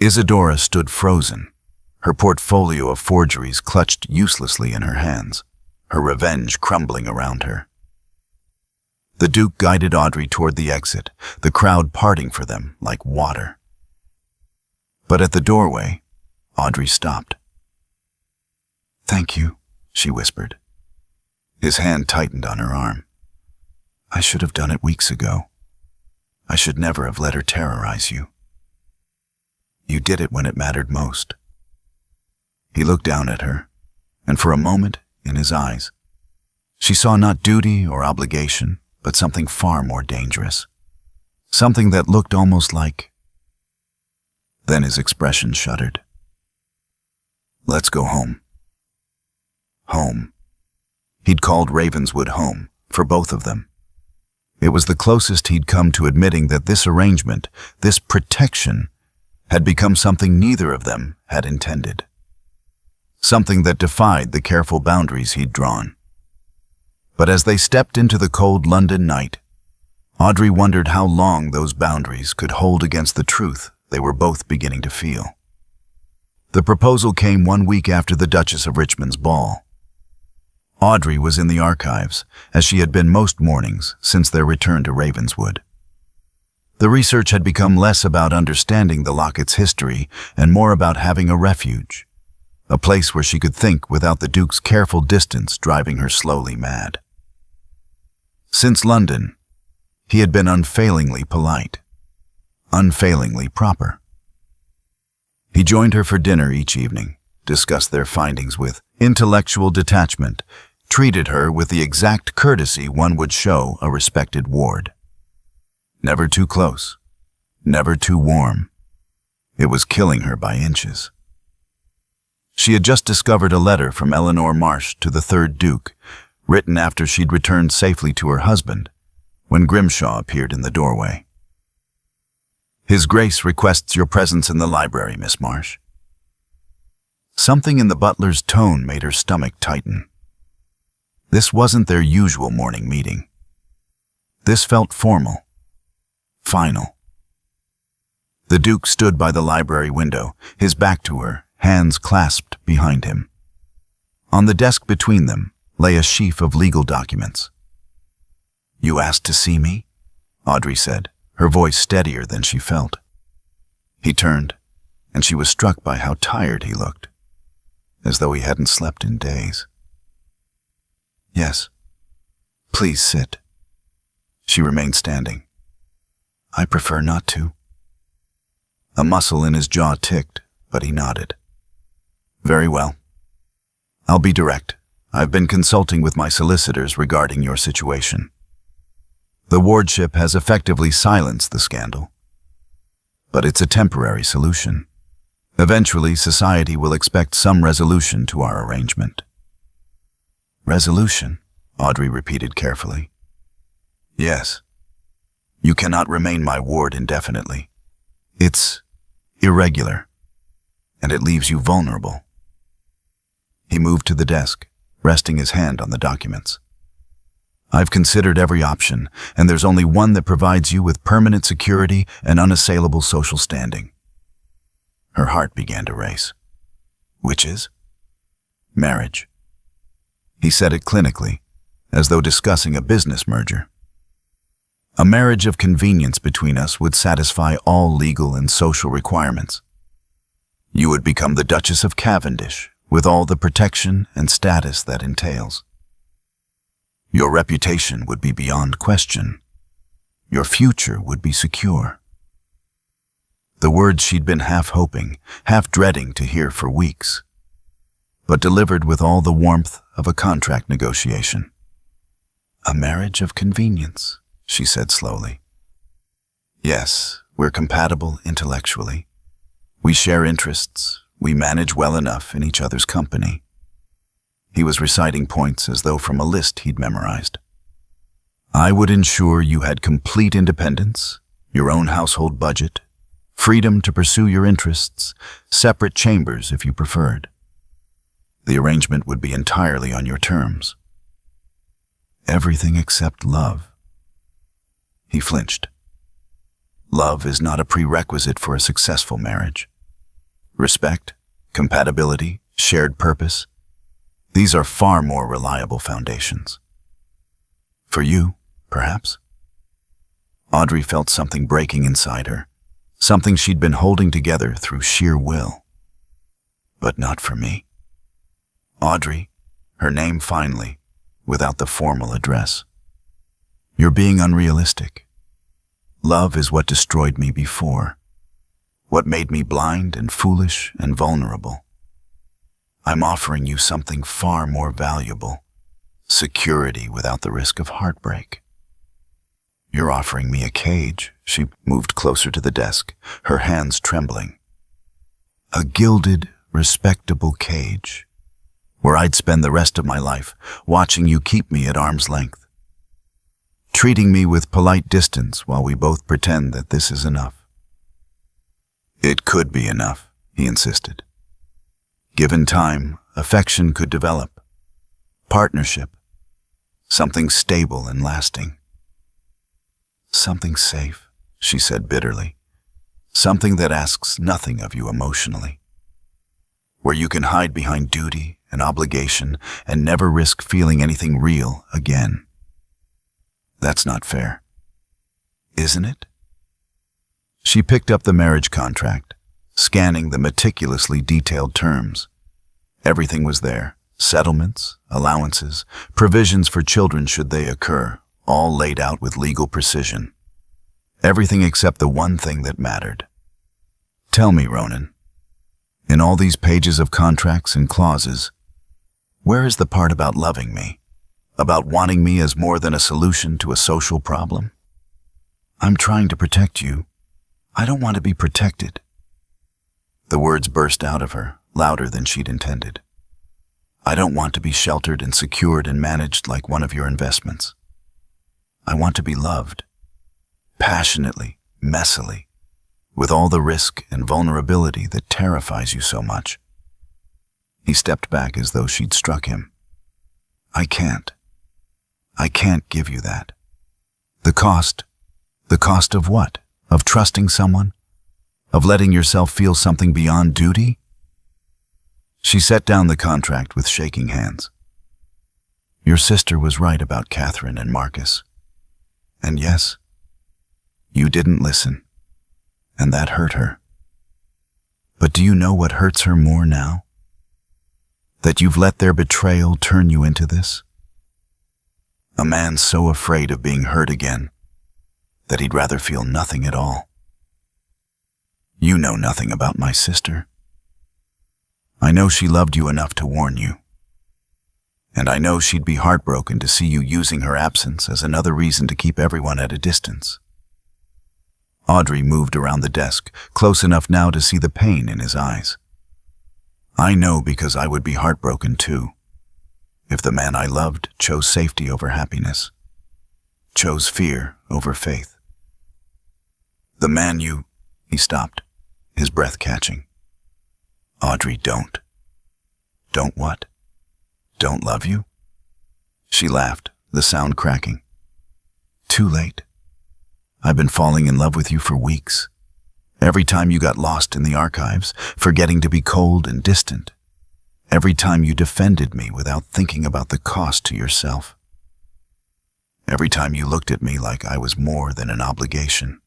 Isadora stood frozen, her portfolio of forgeries clutched uselessly in her hands, her revenge crumbling around her. The Duke guided Audrey toward the exit, the crowd parting for them like water. But at the doorway, Audrey stopped. "Thank you," she whispered. His hand tightened on her arm. "I should have done it weeks ago. I should never have let her terrorize you. You did it when it mattered most." He looked down at her, and for a moment, in his eyes, she saw not duty or obligation, but something far more dangerous. Something that looked almost like... Then his expression shuddered. "Let's go home." Home. He'd called Ravenswood home, for both of them. It was the closest he'd come to admitting that this arrangement, this protection, had become something neither of them had intended. Something that defied the careful boundaries he'd drawn. But as they stepped into the cold London night, Audrey wondered how long those boundaries could hold against the truth they were both beginning to feel. The proposal came 1 week after the Duchess of Richmond's ball. Audrey was in the archives, as she had been most mornings since their return to Ravenswood. The research had become less about understanding the locket's history and more about having a refuge, a place where she could think without the Duke's careful distance driving her slowly mad. Since London, he had been unfailingly polite, unfailingly proper. He joined her for dinner each evening, discussed their findings with intellectual detachment, treated her with the exact courtesy one would show a respected ward. Never too close, never too warm. It was killing her by inches. She had just discovered a letter from Eleanor Marsh to the third Duke, written after she'd returned safely to her husband, when Grimshaw appeared in the doorway. "His Grace requests your presence in the library, Miss Marsh." Something in the butler's tone made her stomach tighten. This wasn't their usual morning meeting. This felt formal, final. The Duke stood by the library window, his back to her, hands clasped behind him. On the desk between them lay a sheaf of legal documents. "You asked to see me?" Audrey said, her voice steadier than she felt. He turned, and she was struck by how tired he looked, as though he hadn't slept in days. "Yes. Please sit." She remained standing. "I prefer not to." A muscle in his jaw ticked, but he nodded. "Very well. I'll be direct. I've been consulting with my solicitors regarding your situation. The wardship has effectively silenced the scandal. But it's a temporary solution. Eventually, society will expect some resolution to our arrangement." "Resolution?" Audrey repeated carefully. "Yes. You cannot remain my ward indefinitely. It's irregular, and it leaves you vulnerable." He moved to the desk, resting his hand on the documents. "I've considered every option, and there's only one that provides you with permanent security and unassailable social standing." Her heart began to race. "Which is?" "Marriage." He said it clinically, as though discussing a business merger. "A marriage of convenience between us would satisfy all legal and social requirements. You would become the Duchess of Cavendish, with all the protection and status that entails. Your reputation would be beyond question. Your future would be secure." The words she'd been half hoping, half dreading to hear for weeks, but delivered with all the warmth of a contract negotiation. "A marriage of convenience," she said slowly. "Yes, we're compatible intellectually. We share interests. We manage well enough in each other's company." He was reciting points as though from a list he'd memorized. "I would ensure you had complete independence, your own household budget, freedom to pursue your interests, separate chambers if you preferred. The arrangement would be entirely on your terms. Everything except love. He flinched. Love is not a prerequisite for a successful marriage. Respect, compatibility, shared purpose, these are far more reliable foundations. For you, perhaps? Audrey felt something breaking inside her, something she'd been holding together through sheer will. But not for me. Audrey, her name finally, without the formal address. You're being unrealistic. Love is what destroyed me before, what made me blind and foolish and vulnerable. I'm offering you something far more valuable, security without the risk of heartbreak. You're offering me a cage. She moved closer to the desk, her hands trembling. A gilded, respectable cage, where I'd spend the rest of my life watching you keep me at arm's length, treating me with polite distance while we both pretend that this is enough. It could be enough, he insisted. Given time, affection could develop. Partnership. Something stable and lasting. Something safe, she said bitterly. Something that asks nothing of you emotionally. Where you can hide behind duty and obligation and never risk feeling anything real again. That's not fair. Isn't it? She picked up the marriage contract, scanning the meticulously detailed terms. Everything was there. Settlements, allowances, provisions for children should they occur, all laid out with legal precision. Everything except the one thing that mattered. Tell me, Ronan, in all these pages of contracts and clauses, where is the part about loving me, about wanting me as more than a solution to a social problem? I'm trying to protect you. I don't want to be protected. The words burst out of her, louder than she'd intended. I don't want to be sheltered and secured and managed like one of your investments. I want to be loved, passionately, messily, with all the risk and vulnerability that terrifies you so much. He stepped back as though she'd struck him. I can't give you that. The cost of what? Of trusting someone? Of letting yourself feel something beyond duty? She set down the contract with shaking hands. Your sister was right about Catherine and Marcus. And yes, you didn't listen, and that hurt her. But do you know what hurts her more now? That you've let their betrayal turn you into this? A man so afraid of being hurt again that he'd rather feel nothing at all. You know nothing about my sister. I know she loved you enough to warn you. And I know she'd be heartbroken to see you using her absence as another reason to keep everyone at a distance. Audrey moved around the desk, close enough now to see the pain in his eyes. I know because I would be heartbroken too, if the man I loved chose safety over happiness, chose fear over faith. The man you... He stopped, his breath catching. Audrey, don't. Don't what? Don't love you? She laughed, the sound cracking. Too late. I've been falling in love with you for weeks. Every time you got lost in the archives, forgetting to be cold and distant. Every time you defended me without thinking about the cost to yourself. Every time you looked at me like I was more than an obligation.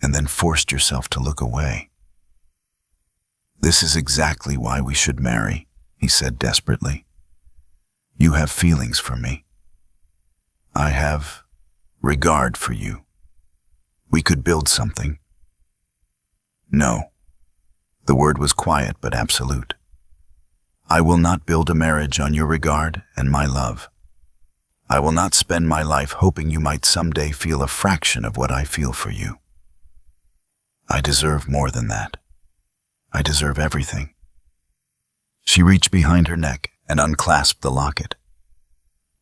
And then forced yourself to look away. This is exactly why we should marry, he said desperately. You have feelings for me. I have regard for you. We could build something. No. The word was quiet but absolute. I will not build a marriage on your regard and my love. I will not spend my life hoping you might someday feel a fraction of what I feel for you. I deserve more than that. I deserve everything. She reached behind her neck and unclasped the locket.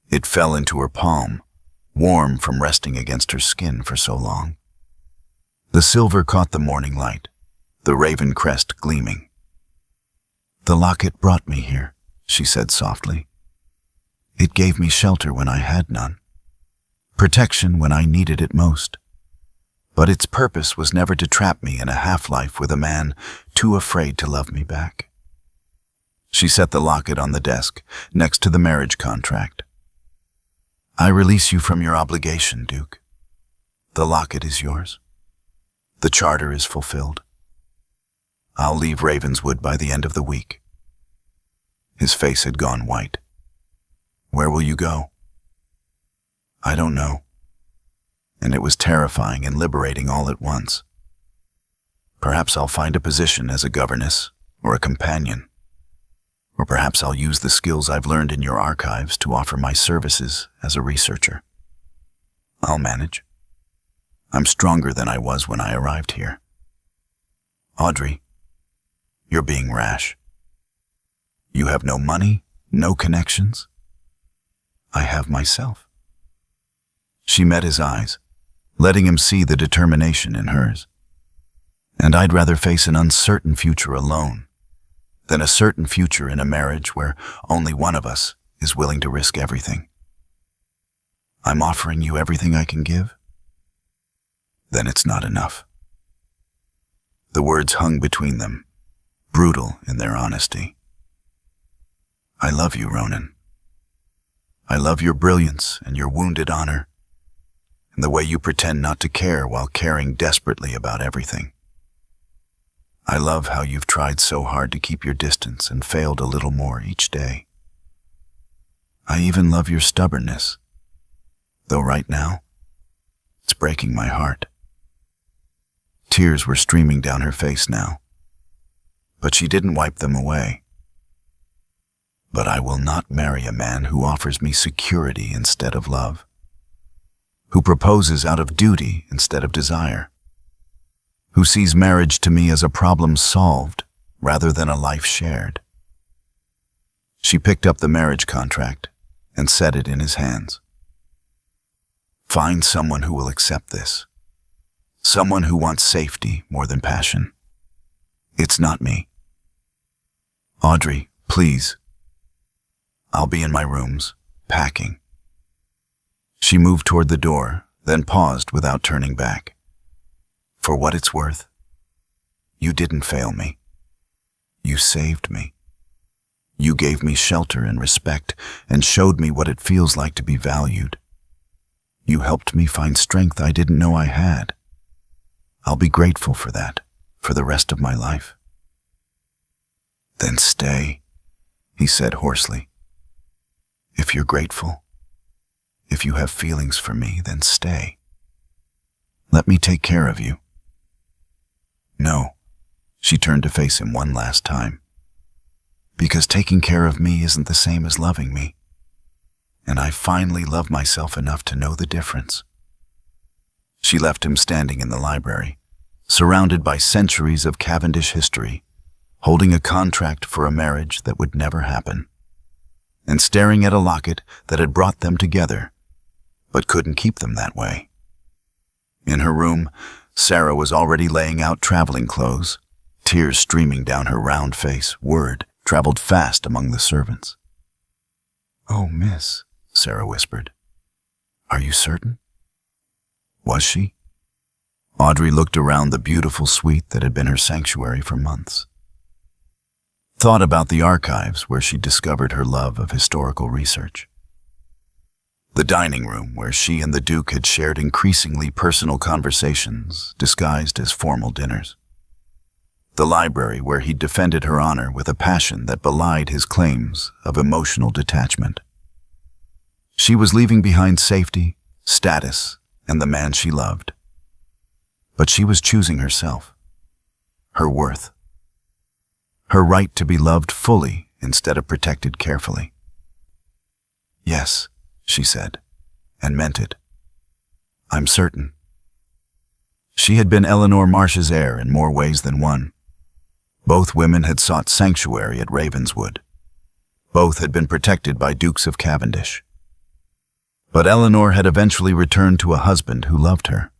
It fell into her palm, warm from resting against her skin for so long. The silver caught the morning light, the raven crest gleaming. "The locket brought me here," she said softly. "It gave me shelter when I had none, protection when I needed it most. But its purpose was never to trap me in a half-life with a man too afraid to love me back." She set the locket on the desk, next to the marriage contract. "I release you from your obligation, Duke. The locket is yours. The charter is fulfilled. I'll leave Ravenswood by the end of the week." His face had gone white. "Where will you go?" "I don't know." And it was terrifying and liberating all at once. "Perhaps I'll find a position as a governess or a companion. Or perhaps I'll use the skills I've learned in your archives to offer my services as a researcher. I'll manage. I'm stronger than I was when I arrived here." "Audrey, you're being rash. You have no money, no connections." "I have myself." She met his eyes, letting him see the determination in hers. "And I'd rather face an uncertain future alone than a certain future in a marriage where only one of us is willing to risk everything. I'm offering you everything I can give. Then it's not enough." The words hung between them, brutal in their honesty. "I love you, Ronan. I love your brilliance and your wounded honor, and the way you pretend not to care while caring desperately about everything. I love how you've tried so hard to keep your distance and failed a little more each day. I even love your stubbornness, though right now, it's breaking my heart." Tears were streaming down her face now, but she didn't wipe them away. "But I will not marry a man who offers me security instead of love, who proposes out of duty instead of desire, who sees marriage to me as a problem solved rather than a life shared." She picked up the marriage contract and set it in his hands. "Find someone who will accept this. Someone who wants safety more than passion. It's not me. Audrey, please." "I'll be in my rooms, packing." She moved toward the door, then paused without turning back. "For what it's worth, you didn't fail me. You saved me. You gave me shelter and respect and showed me what it feels like to be valued. You helped me find strength I didn't know I had. I'll be grateful for that, for the rest of my life." "Then stay," he said hoarsely. "If you're grateful, if you have feelings for me, then stay. Let me take care of you." "No," she turned to face him one last time. "Because taking care of me isn't the same as loving me. And I finally love myself enough to know the difference." She left him standing in the library, surrounded by centuries of Cavendish history, holding a contract for a marriage that would never happen, and staring at a locket that had brought them together, but couldn't keep them that way. In her room, Sarah was already laying out traveling clothes, tears streaming down her round face. Word traveled fast among the servants. "Oh, miss," Sarah whispered. "Are you certain?" Was she? Audrey looked around the beautiful suite that had been her sanctuary for months. Thought about the archives where she discovered her love of historical research. The dining room where she and the Duke had shared increasingly personal conversations disguised as formal dinners. The library where he defended her honor with a passion that belied his claims of emotional detachment. She was leaving behind safety, status, and the man she loved. But she was choosing herself, her worth, her right to be loved fully instead of protected carefully. "Yes," she said, and meant it. "I'm certain." She had been Eleanor Marsh's heir in more ways than one. Both women had sought sanctuary at Ravenswood. Both had been protected by Dukes of Cavendish. But Eleanor had eventually returned to a husband who loved her.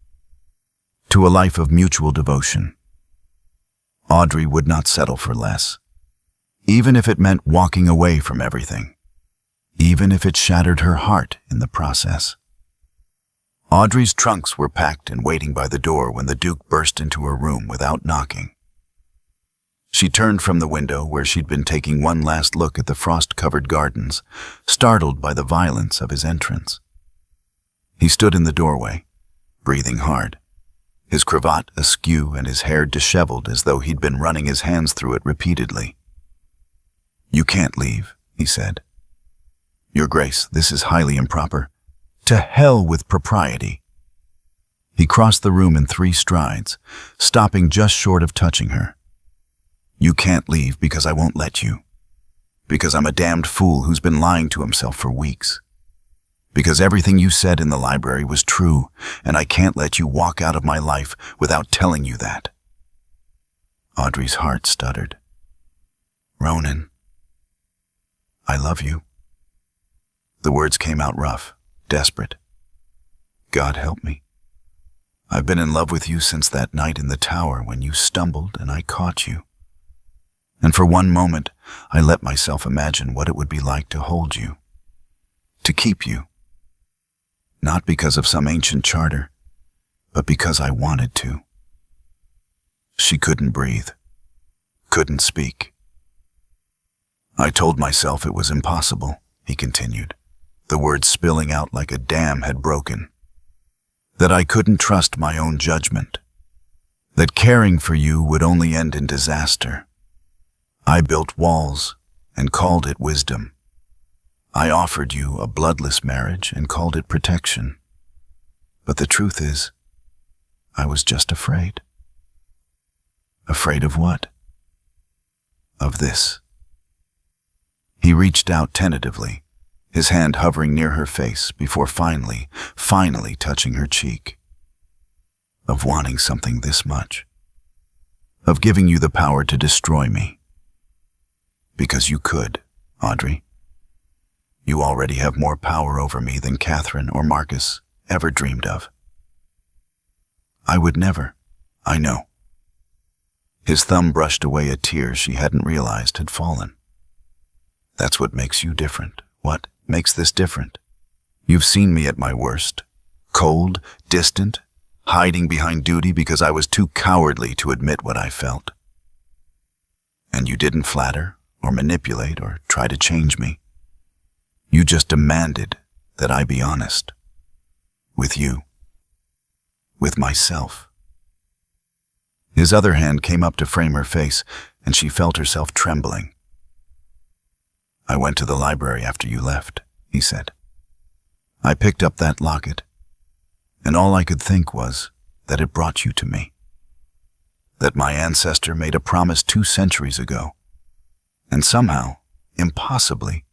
to a life of mutual devotion. Audrey would not settle for less, even if it meant walking away from everything, even if it shattered her heart in the process. Audrey's trunks were packed and waiting by the door when the Duke burst into her room without knocking. She turned from the window where she'd been taking one last look at the frost-covered gardens, startled by the violence of his entrance. He stood in the doorway, breathing hard, his cravat askew and his hair disheveled as though he'd been running his hands through it repeatedly. "You can't leave," he said. "Your Grace, this is highly improper. To hell with propriety." He crossed the room in 3 strides, stopping just short of touching her. "You can't leave because I won't let you. Because I'm a damned fool who's been lying to himself for weeks. Because everything you said in the library was true, and I can't let you walk out of my life without telling you that." Audrey's heart stuttered. "Ronan, I love you." The words came out rough, desperate. "God help me. I've been in love with you since that night in the tower when you stumbled and I caught you. And for one moment, I let myself imagine what it would be like to hold you, to keep you. Not because of some ancient charter, but because I wanted to." She couldn't breathe, couldn't speak. "I told myself it was impossible," he continued, the words spilling out like a dam had broken. "That I couldn't trust my own judgment. That caring for you would only end in disaster. I built walls and called it wisdom. I offered you a bloodless marriage and called it protection. But the truth is, I was just afraid." "Afraid of what?" "Of this." He reached out tentatively, his hand hovering near her face before finally touching her cheek. "Of wanting something this much. Of giving you the power to destroy me. Because you could, Audrey. You already have more power over me than Catherine or Marcus ever dreamed of." "I would never. I know." His thumb brushed away a tear she hadn't realized had fallen. "That's what makes you different. What makes this different? You've seen me at my worst. Cold, distant, hiding behind duty because I was too cowardly to admit what I felt. And you didn't flatter or manipulate or try to change me. You just demanded that I be honest. With you. With myself." His other hand came up to frame her face, and she felt herself trembling. "I went to the library after you left," he said. "I picked up that locket, and all I could think was that it brought you to me. That my ancestor made a promise 2 centuries ago, and somehow, impossibly,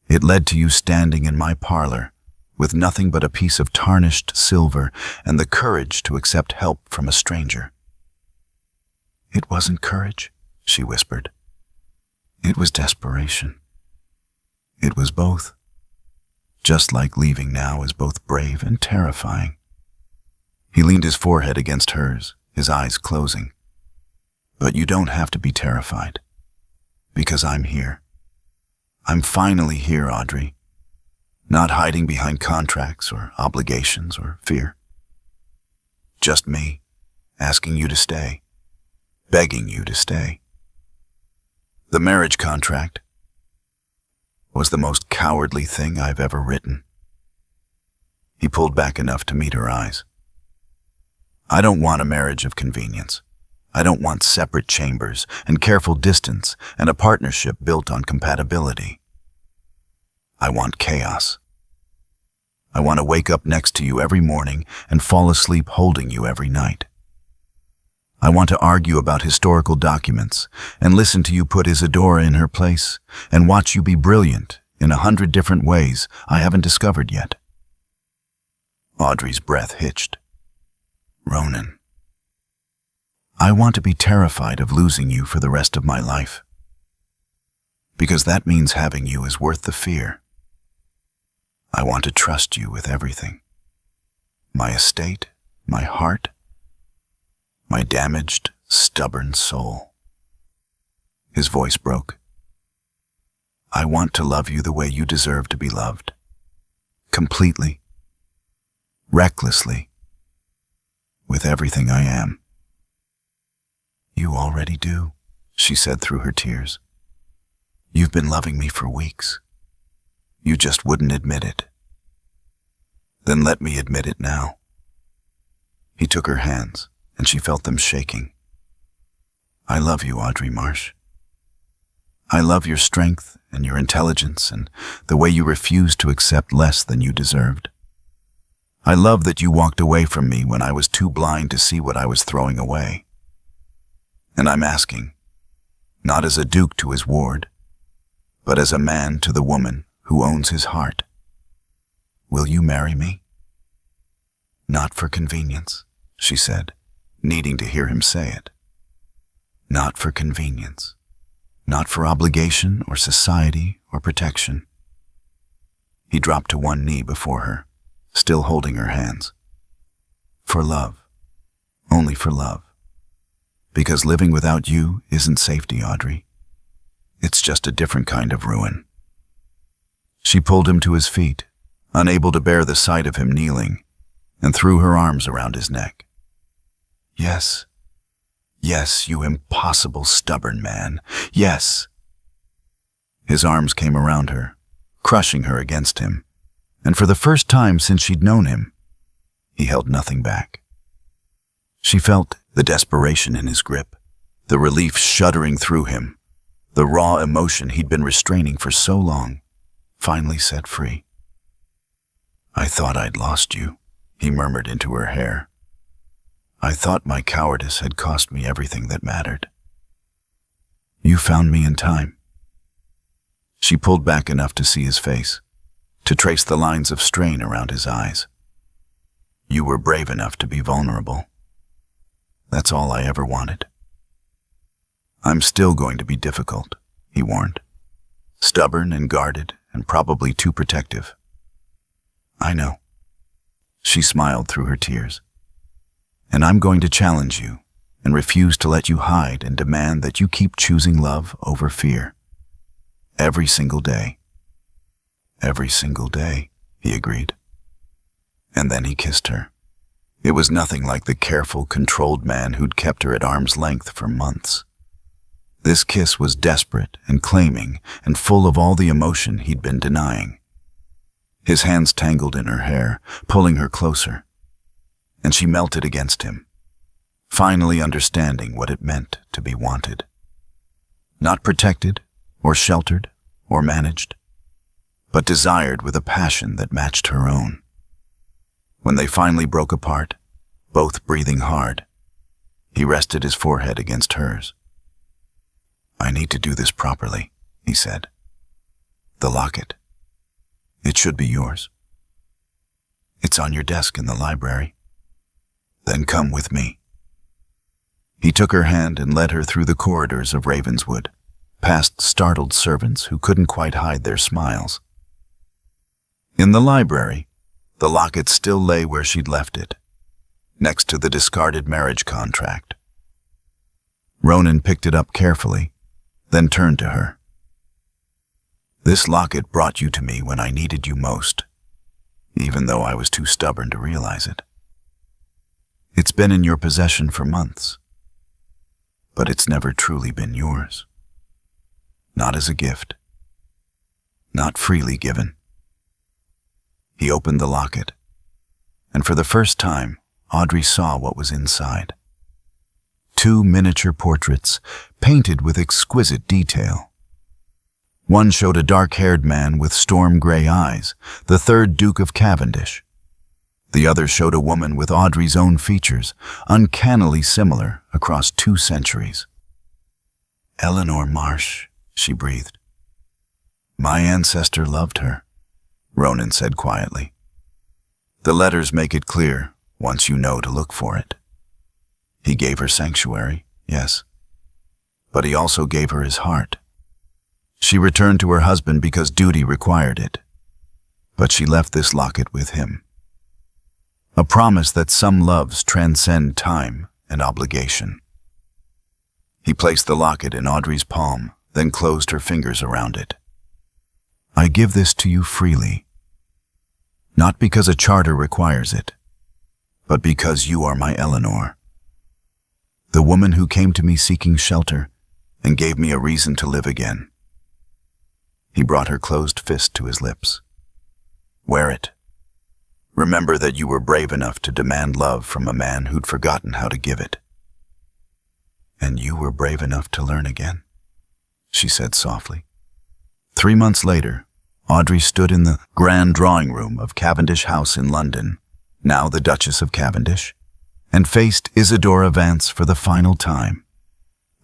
it led to you standing in my parlor with nothing but a piece of tarnished silver and the courage to accept help from a stranger." "It wasn't courage," she whispered. "It was desperation. It was both. Just like leaving now is both brave and terrifying." He leaned his forehead against hers, his eyes closing. "But you don't have to be terrified, because I'm here. I'm finally here, Audrey. Not hiding behind contracts or obligations or fear. Just me, asking you to stay, begging you to stay. The marriage contract was the most cowardly thing I've ever written." He pulled back enough to meet her eyes. "I don't want a marriage of convenience. I don't want separate chambers and careful distance and a partnership built on compatibility. I want chaos. I want to wake up next to you every morning and fall asleep holding you every night. I want to argue about historical documents and listen to you put Isadora in her place and watch you be brilliant in 100 different ways I haven't discovered yet." Audrey's breath hitched. "Ronan, I want to be terrified of losing you for the rest of my life. Because that means having you is worth the fear. I want to trust you with everything. My estate, my heart, my damaged, stubborn soul. His voice broke. I want to love you the way you deserve to be loved. Completely. Recklessly. With everything I am. You already do, she said through her tears. You've been loving me for weeks. You just wouldn't admit it. Then let me admit it now. He took her hands, and she felt them shaking. I love you, Audrey Marsh. I love your strength and your intelligence and the way you refused to accept less than you deserved. I love that you walked away from me when I was too blind to see what I was throwing away. And I'm asking, not as a duke to his ward, but as a man to the woman who owns his heart. Will you marry me? Not for convenience, she said, needing to hear him say it. Not for convenience. Not for obligation or society or protection. He dropped to one knee before her, still holding her hands. For love. Only for love. Because living without you isn't safety, Audrey. It's just a different kind of ruin. She pulled him to his feet, unable to bear the sight of him kneeling, and threw her arms around his neck. Yes. Yes, you impossible, stubborn man. Yes. His arms came around her, crushing her against him, and for the first time since she'd known him, he held nothing back. She felt the desperation in his grip, the relief shuddering through him, the raw emotion he'd been restraining for so long, finally set free. I thought I'd lost you, he murmured into her hair. I thought my cowardice had cost me everything that mattered. You found me in time. She pulled back enough to see his face, to trace the lines of strain around his eyes. You were brave enough to be vulnerable. That's all I ever wanted. I'm still going to be difficult, he warned. Stubborn and guarded and probably too protective. I know. She smiled through her tears. And I'm going to challenge you and refuse to let you hide and demand that you keep choosing love over fear. Every single day. Every single day, he agreed. And then he kissed her. It was nothing like the careful, controlled man who'd kept her at arm's length for months. This kiss was desperate and claiming and full of all the emotion he'd been denying. His hands tangled in her hair, pulling her closer, and she melted against him, finally understanding what it meant to be wanted. Not protected, or sheltered, or managed, but desired with a passion that matched her own. When they finally broke apart, both breathing hard, he rested his forehead against hers. I need to do this properly, he said. The locket. It should be yours. It's on your desk in the library. Then come with me. He took her hand and led her through the corridors of Ravenswood, past startled servants who couldn't quite hide their smiles. In the library, the locket still lay where she'd left it, next to the discarded marriage contract. Ronan picked it up carefully, then turned to her. This locket brought you to me when I needed you most, even though I was too stubborn to realize it. It's been in your possession for months, but it's never truly been yours. Not as a gift. Not freely given. He opened the locket, and for the first time, Audrey saw what was inside. 2 miniature portraits, painted with exquisite detail. One showed a dark-haired man with storm-gray eyes, the 3rd Duke of Cavendish. The other showed a woman with Audrey's own features, uncannily similar across 2 centuries. Eleanor Marsh, she breathed. My ancestor loved her, Ronan said quietly. The letters make it clear, once you know to look for it. He gave her sanctuary, yes, but he also gave her his heart. She returned to her husband because duty required it, but she left this locket with him. A promise that some loves transcend time and obligation. He placed the locket in Audrey's palm, then closed her fingers around it. I give this to you freely, not because a charter requires it, but because you are my Eleanor, the woman who came to me seeking shelter and gave me a reason to live again. He brought her closed fist to his lips. Wear it. Remember that you were brave enough to demand love from a man who'd forgotten how to give it. And you were brave enough to learn again, she said softly. 3 months later, Audrey stood in the grand drawing room of Cavendish House in London, now the Duchess of Cavendish, and faced Isadora Vance for the final time.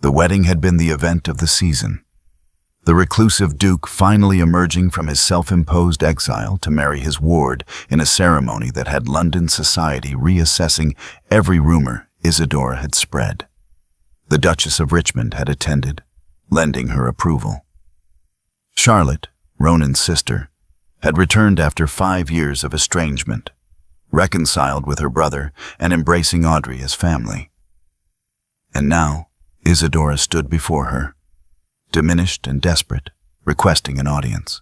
The wedding had been the event of the season. The reclusive Duke finally emerging from his self-imposed exile to marry his ward in a ceremony that had London society reassessing every rumor Isadora had spread. The Duchess of Richmond had attended, lending her approval. Charlotte, Ronan's sister, had returned after 5 years of estrangement, reconciled with her brother and embracing Audrey as family. And now, Isadora stood before her, diminished and desperate, requesting an audience.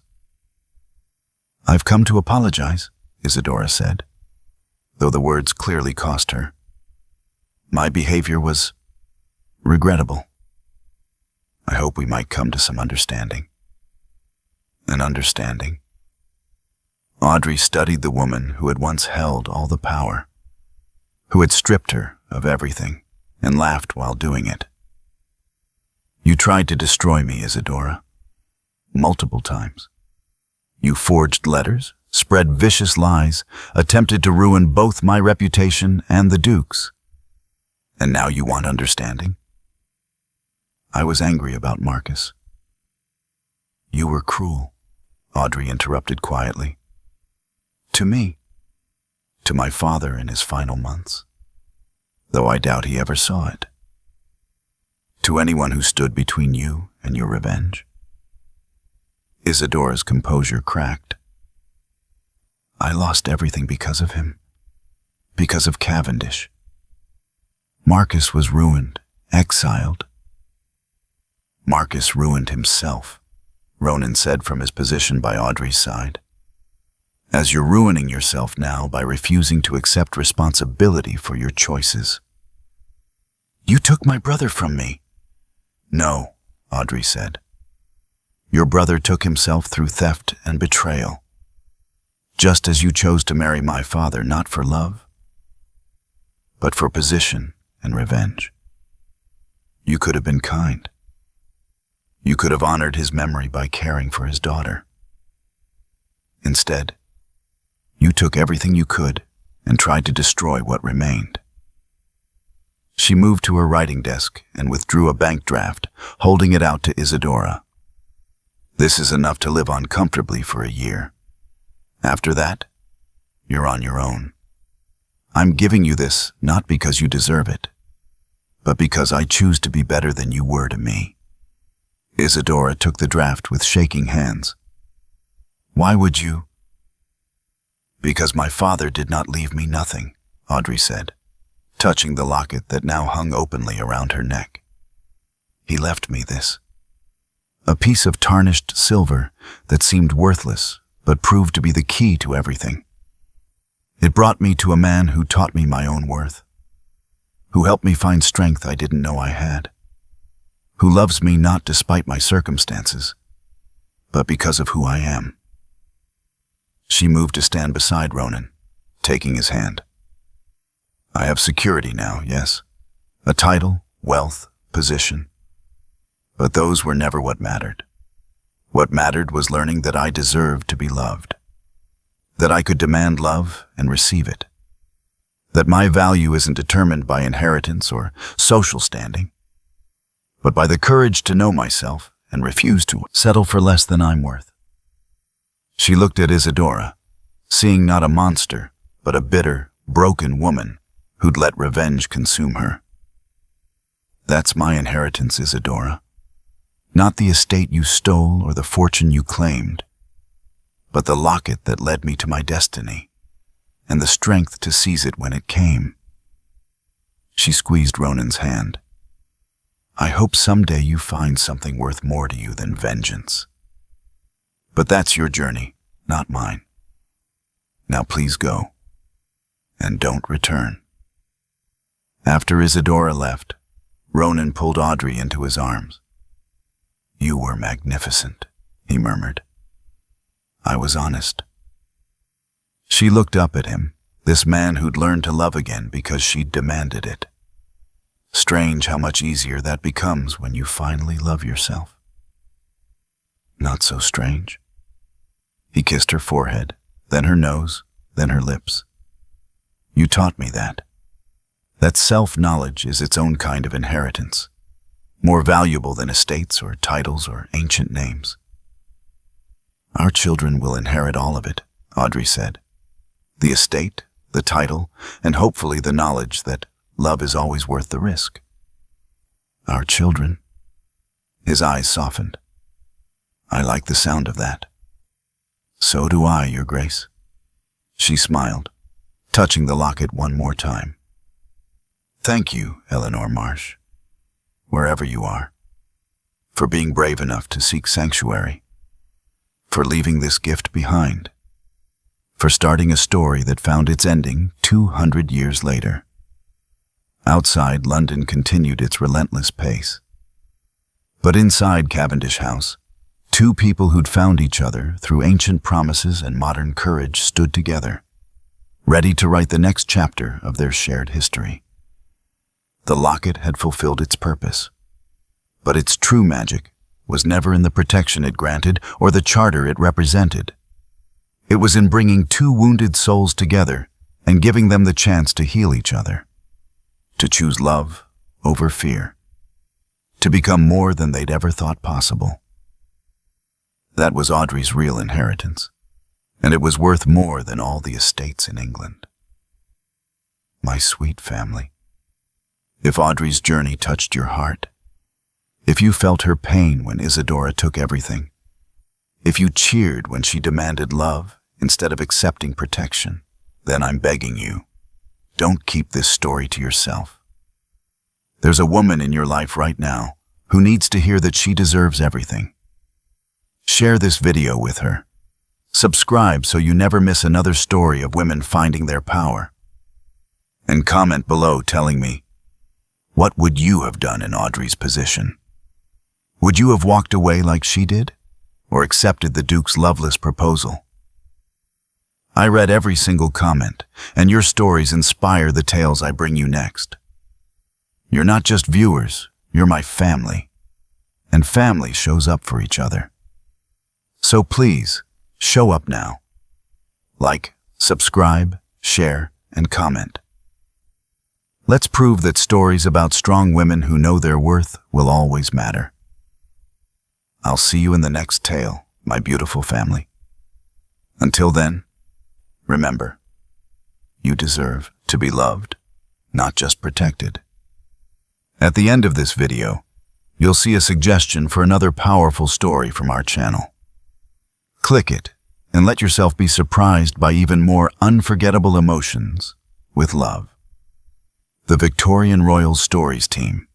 I've come to apologize, Isadora said, though the words clearly cost her. My behavior was regrettable. I hope we might come to some understanding. An understanding. Audrey studied the woman who had once held all the power, who had stripped her of everything and laughed while doing it. You tried to destroy me, Isadora, multiple times. You forged letters, spread vicious lies, attempted to ruin both my reputation and the Duke's. And now you want understanding? I was angry about Marcus. You were cruel, Audrey interrupted quietly. To me, to my father in his final months, though I doubt he ever saw it. To anyone who stood between you and your revenge. Isadora's composure cracked. I lost everything because of him, because of Cavendish. Marcus was ruined, exiled. Marcus ruined himself, Ronan said from his position by Audrey's side. As you're ruining yourself now by refusing to accept responsibility for your choices. You took my brother from me. No, Audrey said. Your brother took himself through theft and betrayal, just as you chose to marry my father not for love, but for position and revenge. You could have been kind. You could have honored his memory by caring for his daughter. Instead, you took everything you could and tried to destroy what remained. She moved to her writing desk and withdrew a bank draft, holding it out to Isadora. This is enough to live on comfortably for a year. After that, you're on your own. I'm giving you this not because you deserve it, but because I choose to be better than you were to me. Isadora took the draft with shaking hands. Why would you? Because my father did not leave me nothing, Audrey said, touching the locket that now hung openly around her neck. He left me this. A piece of tarnished silver that seemed worthless, but proved to be the key to everything. It brought me to a man who taught me my own worth, who helped me find strength I didn't know I had, who loves me not despite my circumstances, but because of who I am. She moved to stand beside Ronan, taking his hand. I have security now, yes. A title, wealth, position. But those were never what mattered. What mattered was learning that I deserved to be loved, that I could demand love and receive it, that my value isn't determined by inheritance or social standing, but by the courage to know myself and refuse to settle for less than I'm worth. She looked at Isadora, seeing not a monster, but a bitter, broken woman who'd let revenge consume her. That's my inheritance, Isadora. Not the estate you stole or the fortune you claimed, but the locket that led me to my destiny, and the strength to seize it when it came. She squeezed Ronan's hand. I hope someday you find something worth more to you than vengeance. But that's your journey, not mine. Now please go, and don't return. After Isadora left, Ronan pulled Audrey into his arms. You were magnificent, he murmured. I was honest. She looked up at him, this man who'd learned to love again because she'd demanded it. Strange how much easier that becomes when you finally love yourself. Not so strange. He kissed her forehead, then her nose, then her lips. You taught me that. That self-knowledge is its own kind of inheritance, more valuable than estates or titles or ancient names. Our children will inherit all of it, Audrey said. The estate, the title, and hopefully the knowledge that love is always worth the risk. Our children. His eyes softened. I like the sound of that. So do I, Your Grace. She smiled, touching the locket one more time. Thank you, Eleanor Marsh, wherever you are, for being brave enough to seek sanctuary, for leaving this gift behind, for starting a story that found its ending 200 years later. Outside, London continued its relentless pace. But inside Cavendish House, two people who'd found each other through ancient promises and modern courage stood together, ready to write the next chapter of their shared history. The locket had fulfilled its purpose, but its true magic was never in the protection it granted or the charter it represented. It was in bringing two wounded souls together and giving them the chance to heal each other, to choose love over fear, to become more than they'd ever thought possible. That was Audrey's real inheritance, and it was worth more than all the estates in England. My sweet family, if Audrey's journey touched your heart, if you felt her pain when Isadora took everything, if you cheered when she demanded love instead of accepting protection, then I'm begging you, don't keep this story to yourself. There's a woman in your life right now who needs to hear that she deserves everything. Share this video with her. Subscribe so you never miss another story of women finding their power. And comment below telling me, what would you have done in Audrey's position? Would you have walked away like she did, or accepted the Duke's loveless proposal? I read every single comment, and your stories inspire the tales I bring you next. You're not just viewers, you're my family, and family shows up for each other. So please, show up now. Like, subscribe, share, and comment. Let's prove that stories about strong women who know their worth will always matter. I'll see you in the next tale, my beautiful family. Until then, remember, you deserve to be loved, not just protected. At the end of this video, you'll see a suggestion for another powerful story from our channel. Click it and let yourself be surprised by even more unforgettable emotions with love. The Victorian Royal Stories team.